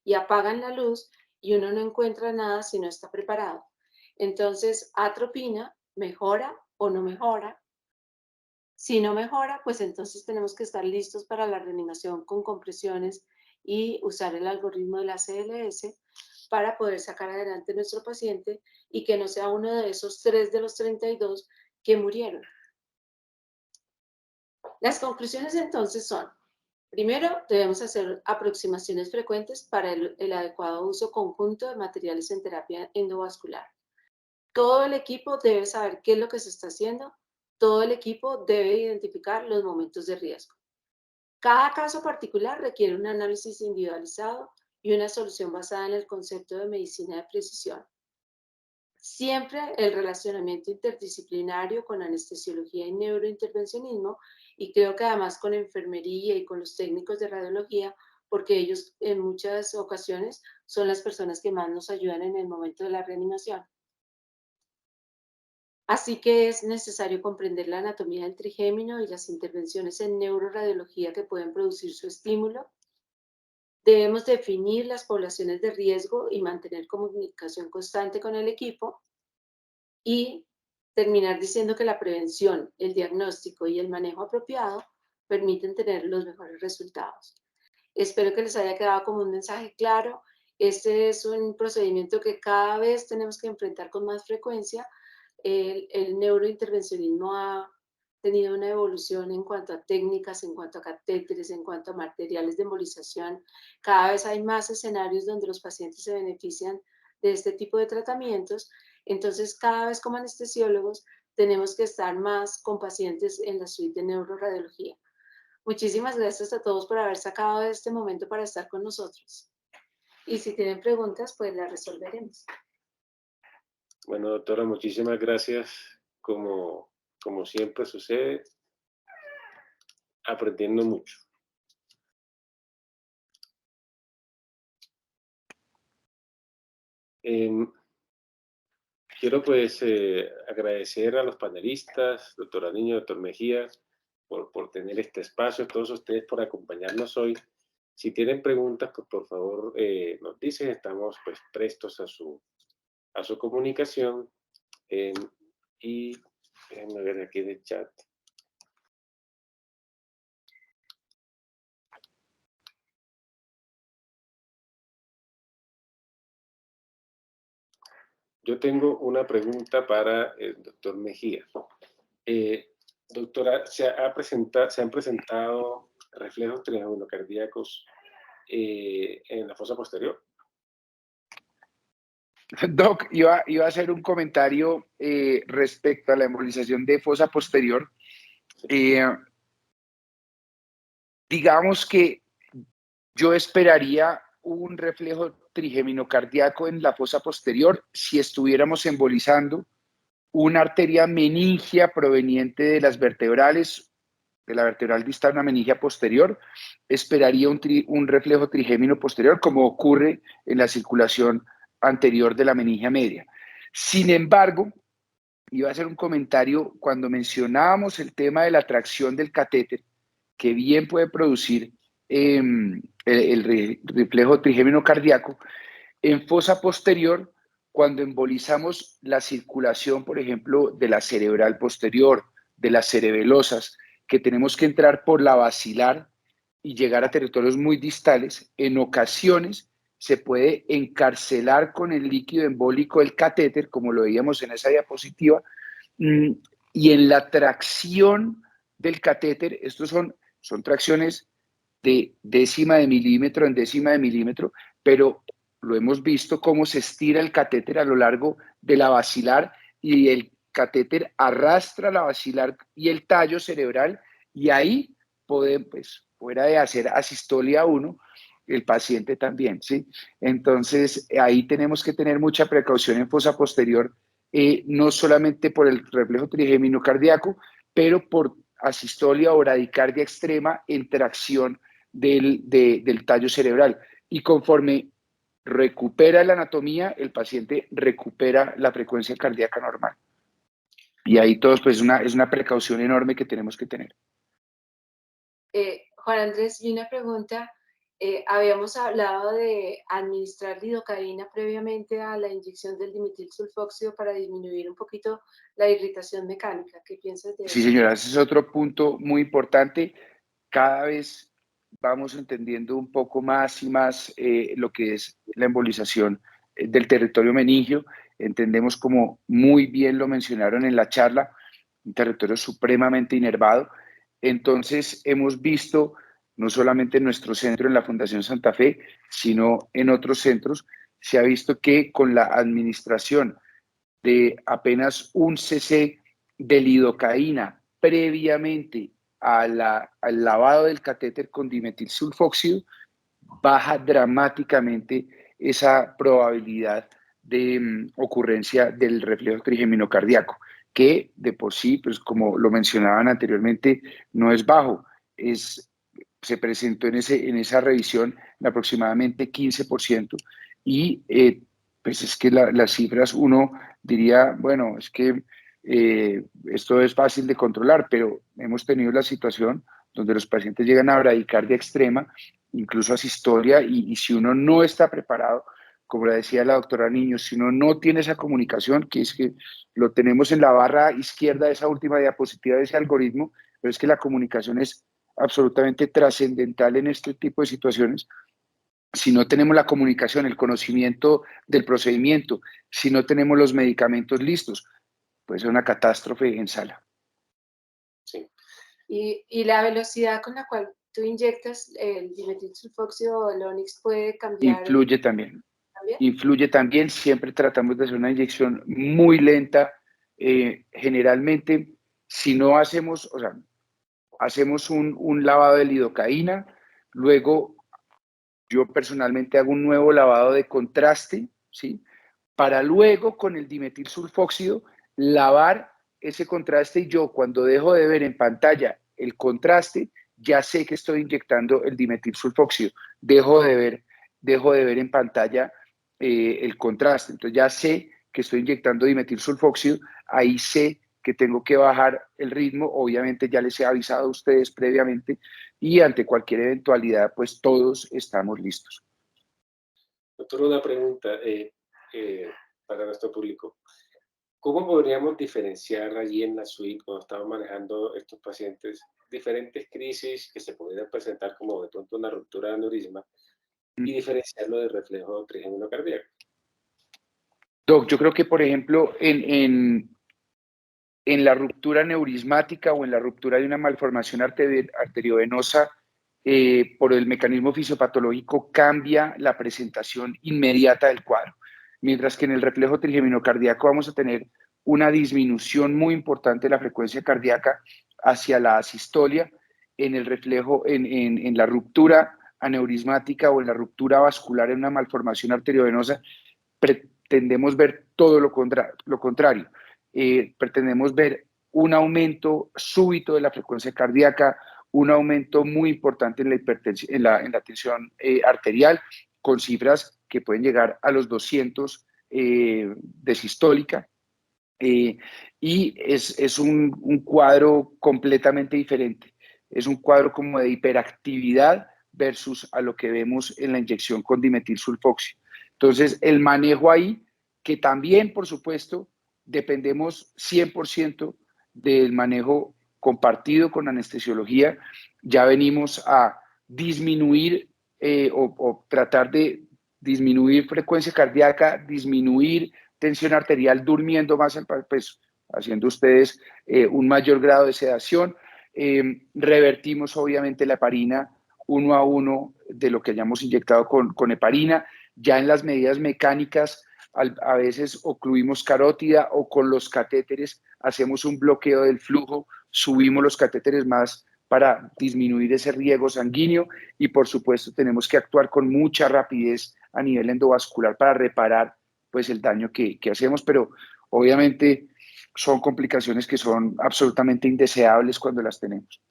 Y apagan la luz y uno no encuentra nada si no está preparado. Entonces, atropina, mejora o no mejora. Si no mejora, pues entonces tenemos que estar listos para la reanimación con compresiones y usar el algoritmo de la CLS para poder sacar adelante a nuestro paciente y que no sea uno de esos 3 de los 32 que murieron. Las conclusiones entonces son: primero, debemos hacer aproximaciones frecuentes para el adecuado uso conjunto de materiales en terapia endovascular. Todo el equipo debe saber qué es lo que se está haciendo. Todo el equipo debe identificar los momentos de riesgo. Cada caso particular requiere un análisis individualizado y una solución basada en el concepto de medicina de precisión. Siempre el relacionamiento interdisciplinario con anestesiología y neurointervencionismo, y creo que además con enfermería y con los técnicos de radiología, porque ellos en muchas ocasiones son las personas que más nos ayudan en el momento de la reanimación. Así que es necesario comprender la anatomía del trigémino y las intervenciones en neuroradiología que pueden producir su estímulo. Debemos definir las poblaciones de riesgo y mantener comunicación constante con el equipo, y terminar diciendo que la prevención, el diagnóstico y el manejo apropiado permiten tener los mejores resultados. Espero que les haya quedado como un mensaje claro. Este es un procedimiento que cada vez tenemos que enfrentar con más frecuencia. El neurointervencionismo ha tenido una evolución en cuanto a técnicas, en cuanto a catéteres, en cuanto a materiales de embolización. Cada vez hay más escenarios donde los pacientes se benefician de este tipo de tratamientos. Entonces, cada vez como anestesiólogos tenemos que estar más con pacientes en la suite de neuroradiología. Muchísimas gracias a todos por haber sacado este momento para estar con nosotros. Y si tienen preguntas, pues las resolveremos. Bueno, doctora, muchísimas gracias. Como siempre sucede, aprendiendo mucho. Quiero pues agradecer a los panelistas, doctora Niño, doctor Mejía, por tener este espacio, a todos ustedes por acompañarnos hoy. Si tienen preguntas, pues por favor nos dicen, estamos pues prestos a su comunicación. Y déjenme ver aquí en el chat. Yo tengo una pregunta para el doctor Mejía. Doctora, se han presentado reflejos trigeminocardíacos en la fosa posterior. Doc, iba a hacer un comentario respecto a la embolización de fosa posterior. Digamos que yo esperaría un reflejo trigeminocardíaco en la fosa posterior si estuviéramos embolizando una arteria meningia proveniente de las vertebrales, de la vertebral distal, una meningia posterior. Esperaría un reflejo trigémino posterior, como ocurre en la circulación anterior de la meningia media. Sin embargo, iba a hacer un comentario cuando mencionábamos el tema de la tracción del catéter, que bien puede producir el reflejo trigémino cardíaco. En fosa posterior, cuando embolizamos la circulación, por ejemplo, de la cerebral posterior, de las cerebelosas, que tenemos que entrar por la basilar y llegar a territorios muy distales, en ocasiones se puede encarcelar con el líquido embólico el catéter, como lo veíamos en esa diapositiva, y en la tracción del catéter, estos son tracciones de décima de milímetro en décima de milímetro, pero lo hemos visto cómo se estira el catéter a lo largo de la basilar y el catéter arrastra la basilar y el tallo cerebral, y ahí puede, pues, fuera de hacer asistolia 1, el paciente también, ¿sí? Entonces, ahí tenemos que tener mucha precaución en fosa posterior, no solamente por el reflejo trigémino cardíaco, pero por asistolia o bradicardia extrema en tracción del tallo cerebral. Y conforme recupera la anatomía, el paciente recupera la frecuencia cardíaca normal. Y ahí todos, pues es una precaución enorme que tenemos que tener. Juan Andrés, y una pregunta. Habíamos hablado de administrar lidocaína previamente a la inyección del dimetilsulfóxido para disminuir un poquito la irritación mecánica. ¿Qué piensas de eso? Sí, señora, ese es otro punto muy importante. Cada vez vamos entendiendo un poco más y más lo que es la embolización del territorio meningio. Entendemos, como muy bien lo mencionaron en la charla, un territorio supremamente inervado. Entonces, hemos visto, no solamente en nuestro centro, en la Fundación Santa Fe, sino en otros centros, se ha visto que con la administración de apenas un cc de lidocaína previamente al lavado del catéter con dimetilsulfóxido, baja dramáticamente esa probabilidad de ocurrencia del reflejo trigémino cardíaco, que de por sí, pues como lo mencionaban anteriormente, no es bajo, se presentó en esa revisión en aproximadamente 15%, y pues es que las cifras uno diría, bueno, es que esto es fácil de controlar, pero hemos tenido la situación donde los pacientes llegan a bradicardia extrema, incluso asistolia, y si uno no está preparado, como le decía la doctora Niño, si uno no tiene esa comunicación, que es que lo tenemos en la barra izquierda de esa última diapositiva de ese algoritmo, pero es que la comunicación es absolutamente trascendental en este tipo de situaciones. Si no tenemos la comunicación, el conocimiento del procedimiento, si no tenemos los medicamentos listos, puede ser una catástrofe en sala. Sí. Y la velocidad con la cual tú inyectas el dimetilsulfóxido o el Onix puede cambiar. Influye también. ¿También? Influye también, siempre tratamos de hacer una inyección muy lenta. Generalmente, si no hacemos, o sea, hacemos un lavado de lidocaína, luego yo personalmente hago un nuevo lavado de contraste, ¿sí? Para luego con el dimetilsulfóxido lavar ese contraste, y yo cuando dejo de ver en pantalla el contraste, ya sé que estoy inyectando el dimetilsulfóxido. Dejo de ver en pantalla el contraste. Entonces ya sé que estoy inyectando dimetilsulfóxido, ahí sé que tengo que bajar el ritmo. Obviamente ya les he avisado a ustedes previamente, y ante cualquier eventualidad, pues todos estamos listos. Doctor, una pregunta para nuestro público. ¿Cómo podríamos diferenciar allí en la suite, cuando estamos manejando estos pacientes, diferentes crisis que se podrían presentar, como de pronto una ruptura de aneurisma, y diferenciarlo del reflejo trigémino cardíaco? Doc, yo creo que, por ejemplo, en la ruptura neurismática o en la ruptura de una malformación arteriovenosa, por el mecanismo fisiopatológico cambia la presentación inmediata del cuadro. Mientras que en el reflejo trigémino cardíaco vamos a tener una disminución muy importante de la frecuencia cardíaca hacia la asistolia. En el reflejo, en la ruptura aneurismática o en la ruptura vascular en una malformación arteriovenosa, pretendemos ver todo lo contrario. Pretendemos ver un aumento súbito de la frecuencia cardíaca, un aumento muy importante en la hipertensión, en la tensión arterial, con cifras que pueden llegar a los 200 de sistólica. Y es un cuadro completamente diferente. Es un cuadro como de hiperactividad versus a lo que vemos en la inyección con dimetilsulfóxido. Entonces, el manejo ahí, que también, por supuesto, dependemos 100% del manejo compartido con anestesiología. Ya venimos a disminuir o tratar de disminuir frecuencia cardíaca, disminuir tensión arterial durmiendo más, pues haciendo ustedes un mayor grado de sedación. Revertimos obviamente la heparina 1 a 1 de lo que hayamos inyectado con heparina. Ya en las medidas mecánicas, a veces ocluimos carótida, o con los catéteres hacemos un bloqueo del flujo, subimos los catéteres más para disminuir ese riego sanguíneo, y por supuesto tenemos que actuar con mucha rapidez a nivel endovascular para reparar pues el daño que hacemos, pero obviamente son complicaciones que son absolutamente indeseables cuando las tenemos.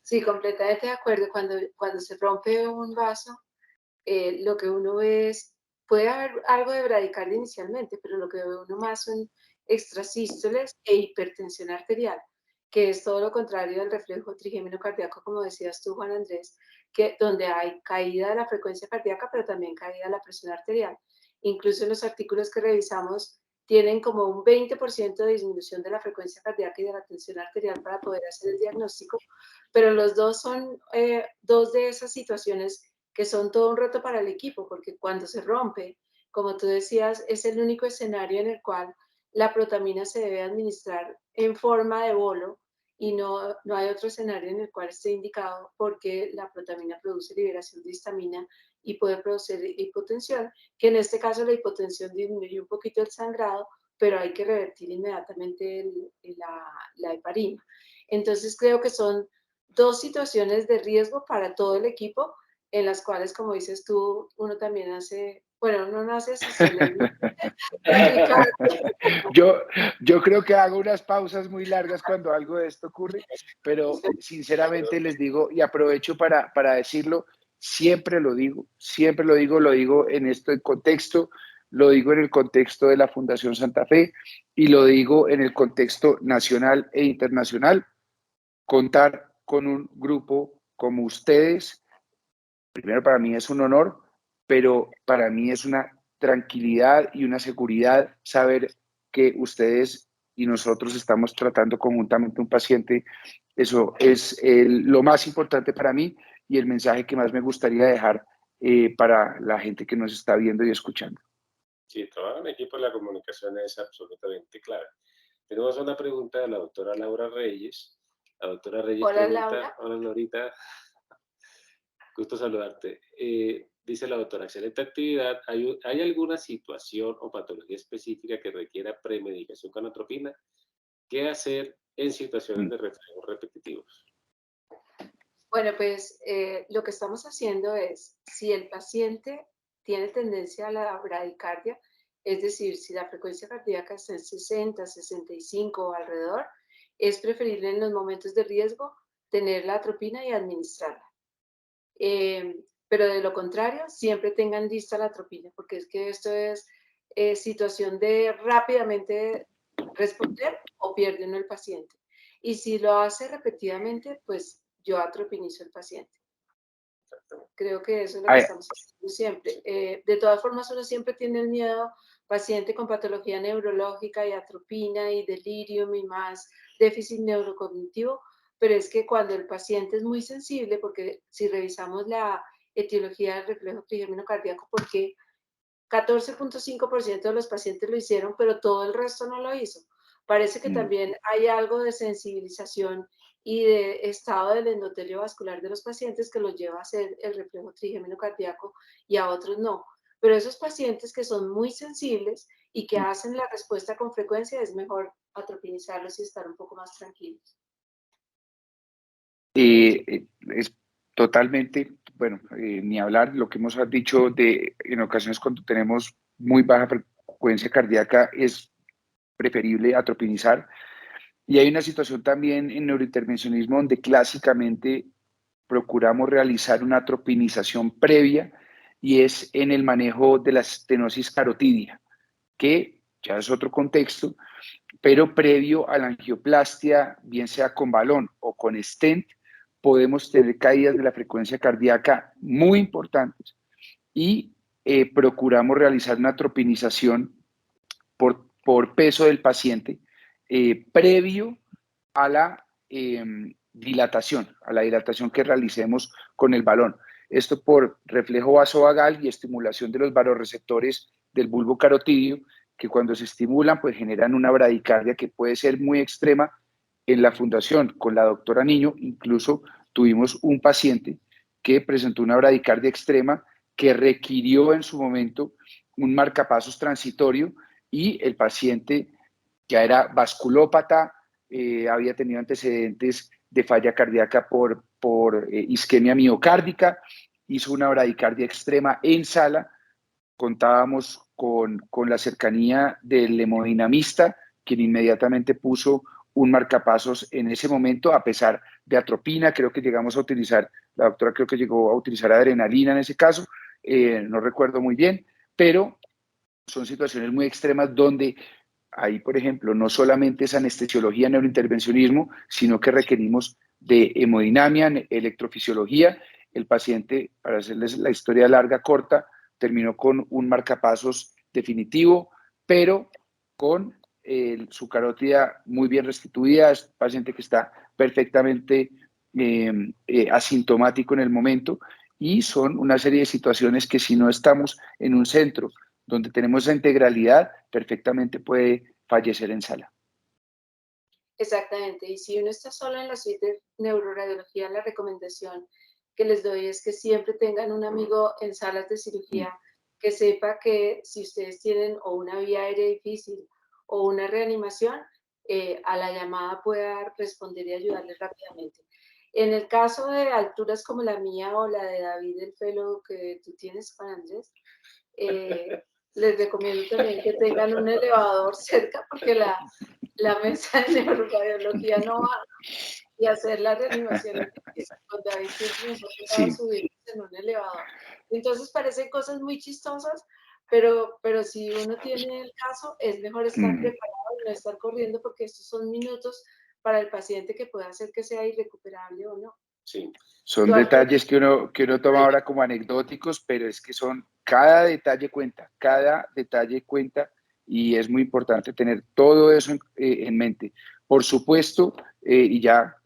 Sí, completamente de acuerdo. Cuando se rompe un vaso, lo que uno ve es, puede haber algo de bradicardia inicialmente, pero lo que ve uno más son extrasístoles e hipertensión arterial, que es todo lo contrario del reflejo trigémino cardíaco, como decías tú, Juan Andrés, que donde hay caída de la frecuencia cardíaca, pero también caída de la presión arterial. Incluso en los artículos que revisamos tienen como un 20% de disminución de la frecuencia cardíaca y de la tensión arterial para poder hacer el diagnóstico, pero los dos son dos de esas situaciones que son todo un reto para el equipo, porque cuando se rompe, como tú decías, es el único escenario en el cual la protamina se debe administrar en forma de bolo, y no hay otro escenario en el cual esté indicado, porque la protamina produce liberación de histamina y puede producir hipotensión, que en este caso la hipotensión disminuye un poquito el sangrado, pero hay que revertir inmediatamente la heparina. Entonces creo que son dos situaciones de riesgo para todo el equipo, en las cuales, como dices tú, uno también hace Bueno, uno no hace sociología. Ricardo, Yo creo que hago unas pausas muy largas cuando algo de esto ocurre, pero sinceramente les digo y aprovecho para decirlo, lo digo en este contexto, lo digo en el contexto de la Fundación Santa Fe y lo digo en el contexto nacional e internacional. Contar con un grupo como ustedes, primero para mí es un honor, pero para mí es una tranquilidad y una seguridad saber que ustedes y nosotros estamos tratando conjuntamente un paciente. Eso es lo más importante para mí y el mensaje que más me gustaría dejar para la gente que nos está viendo y escuchando. Sí, trabajo en equipo, la comunicación es absolutamente clave. Tenemos una pregunta de la doctora Laura Reyes. La doctora Reyes hola pregunta, Laura. hola Laurita, gusto saludarte. Dice la doctora, excelente actividad. ¿Hay alguna situación o patología específica que requiera premedicación con atropina? ¿Qué hacer en situaciones Mm. de reflejos repetitivos? Bueno, pues lo que estamos haciendo es, si el paciente tiene tendencia a la bradicardia, es decir, si la frecuencia cardíaca está en 60, 65 o alrededor, es preferible en los momentos de riesgo tener la atropina y administrarla. Pero de lo contrario, siempre tengan lista la atropina, porque es que esto es situación de rápidamente responder o pierde uno el paciente. Y si lo hace repetidamente, pues yo atropinizo al paciente. Creo que eso es lo que Ay, estamos haciendo siempre. De todas formas, uno siempre tiene el miedo, paciente con patología neurológica y atropina y delirium y más déficit neurocognitivo, pero es que cuando el paciente es muy sensible, porque si revisamos la etiología del reflejo trigémino cardíaco, porque 14.5% de los pacientes lo hicieron, pero todo el resto no lo hizo. Parece que mm, también hay algo de sensibilización y de estado del endotelio vascular de los pacientes que los lleva a hacer el reflejo trigémino cardíaco y a otros no. Pero esos pacientes que son muy sensibles y que mm. hacen la respuesta con frecuencia, es mejor atropinizarlos y estar un poco más tranquilos. Es totalmente, bueno, ni hablar, lo que hemos dicho de en ocasiones cuando tenemos muy baja frecuencia cardíaca es preferible atropinizar. Y hay una situación también en neurointervencionismo donde clásicamente procuramos realizar una atropinización previa y es en el manejo de la estenosis carotidia, que ya es otro contexto, pero previo a la angioplastia, bien sea con balón o con stent, podemos tener caídas de la frecuencia cardíaca muy importantes y procuramos realizar una tropinización por peso del paciente previo a la a la dilatación que realicemos con el balón. Esto por reflejo vasovagal y estimulación de los vasoreceptores del bulbo carotidio, que cuando se estimulan, pues generan una bradicardia que puede ser muy extrema. En la fundación, con la doctora Niño, incluso tuvimos un paciente que presentó una bradicardia extrema que requirió en su momento un marcapasos transitorio y el paciente ya era vasculópata, había tenido antecedentes de falla cardíaca por isquemia miocárdica, hizo una bradicardia extrema en sala, contábamos con la cercanía del hemodinamista, quien inmediatamente puso un marcapasos en ese momento, a pesar de atropina, creo que llegamos a utilizar, la doctora creo que llegó a utilizar adrenalina en ese caso, no recuerdo muy bien, pero son situaciones muy extremas donde ahí, por ejemplo, no solamente es anestesiología, neurointervencionismo, sino que requerimos de hemodinamia, electrofisiología. El paciente, para hacerles la historia larga, corta, terminó con un marcapasos definitivo, pero con su carótida muy bien restituida. Es un paciente que está perfectamente asintomático en el momento y son una serie de situaciones que si no estamos en un centro donde tenemos esa integralidad, perfectamente puede fallecer en sala. Exactamente. Y si uno está solo en la suite de neuroradiología, la recomendación que les doy es que siempre tengan un amigo en salas de Mm. cirugía que sepa que si ustedes tienen o una vía aérea difícil o una reanimación, a la llamada pueda responder y ayudarles rápidamente. En el caso de alturas como la mía o la de David, el fellow que tú tienes, Juan Andrés, Les recomiendo también que tengan un elevador cerca porque la mesa de neuroradiología no va y hacer la reanimación con David siempre nos ha tocado Sí, subir en un elevador. Entonces parecen cosas muy chistosas, pero si uno tiene el caso, es mejor estar mm, preparado y no estar corriendo porque estos son minutos para el paciente que puede hacer que sea irrecuperable o no. Sí, son ¿Tú alguna detalles que uno toma ahora como anecdóticos, pero es que son, cada detalle cuenta y es muy importante tener todo eso en mente. Por supuesto, y ya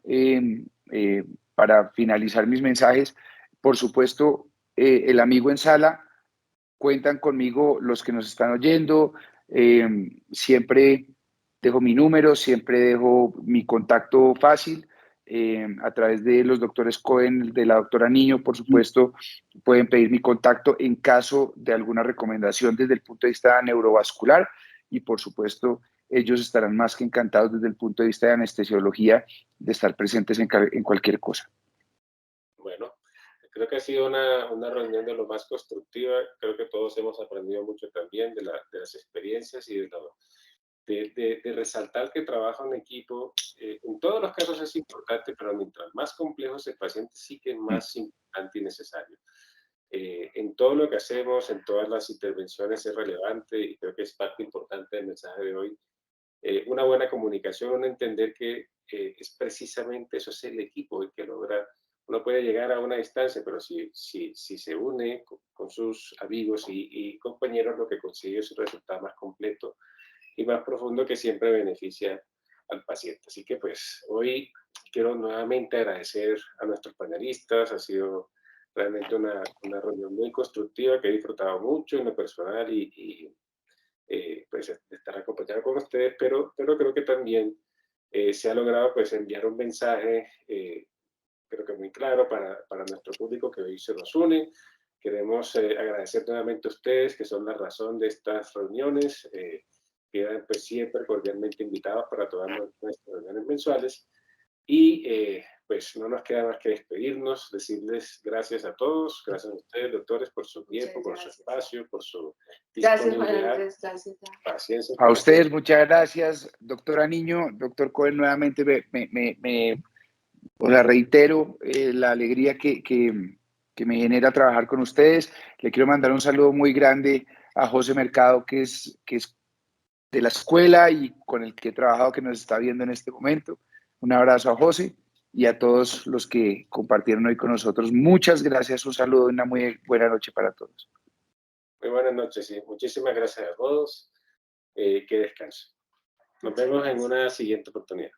para finalizar mis mensajes, por supuesto, el amigo en sala, cuentan conmigo los que nos están oyendo, siempre dejo mi número, siempre dejo mi contacto fácil. A través de los doctores Cohen, de la doctora Niño, por supuesto, pueden pedir mi contacto en caso de alguna recomendación desde el punto de vista neurovascular y, por supuesto, ellos estarán más que encantados desde el punto de vista de anestesiología de estar presentes en cualquier cosa. bueno, creo que ha sido una reunión de lo más constructiva. Creo que todos hemos aprendido mucho también de las experiencias y de resaltar que trabajo en equipo. En todos los casos es importante, pero mientras más complejo es el paciente, sí que es más importante y necesario. En todo lo que hacemos, en todas las intervenciones es relevante y creo que es parte importante del mensaje de hoy. Una buena comunicación, un entender que es precisamente eso, es el equipo el que logra. Uno puede llegar a una distancia, pero si se une con sus amigos y compañeros, lo que consigue es un resultado más completo y más profundo que siempre beneficia al paciente. Así que pues hoy quiero nuevamente agradecer a nuestros panelistas. Ha sido realmente una reunión muy constructiva que he disfrutado mucho en lo personal pues de estar acompañado con ustedes, pero creo que también se ha logrado pues enviar un mensaje creo que muy claro para nuestro público que hoy se nos une. Queremos agradecer nuevamente a ustedes que son la razón de estas reuniones. Quedan pues siempre cordialmente invitados para todas nuestras reuniones mensuales y pues no nos queda más que despedirnos, decirles gracias a todos, gracias a ustedes, doctores, por su tiempo, por su espacio, por su Gracias, Juan disponibilidad, Andrés, gracias. paciencia. A ustedes, muchas gracias, doctora Niño, doctor Cohen, nuevamente o sea, reitero la alegría que me genera trabajar con ustedes. Le quiero mandar un saludo muy grande a José Mercado, que es de la escuela y con el que he trabajado, que nos está viendo en este momento. Un abrazo a José y a todos los que compartieron hoy con nosotros. Muchas gracias, un saludo y una muy buena noche para todos. Muy buenas noches y muchísimas gracias a todos. Que descansen. Nos vemos en una siguiente oportunidad.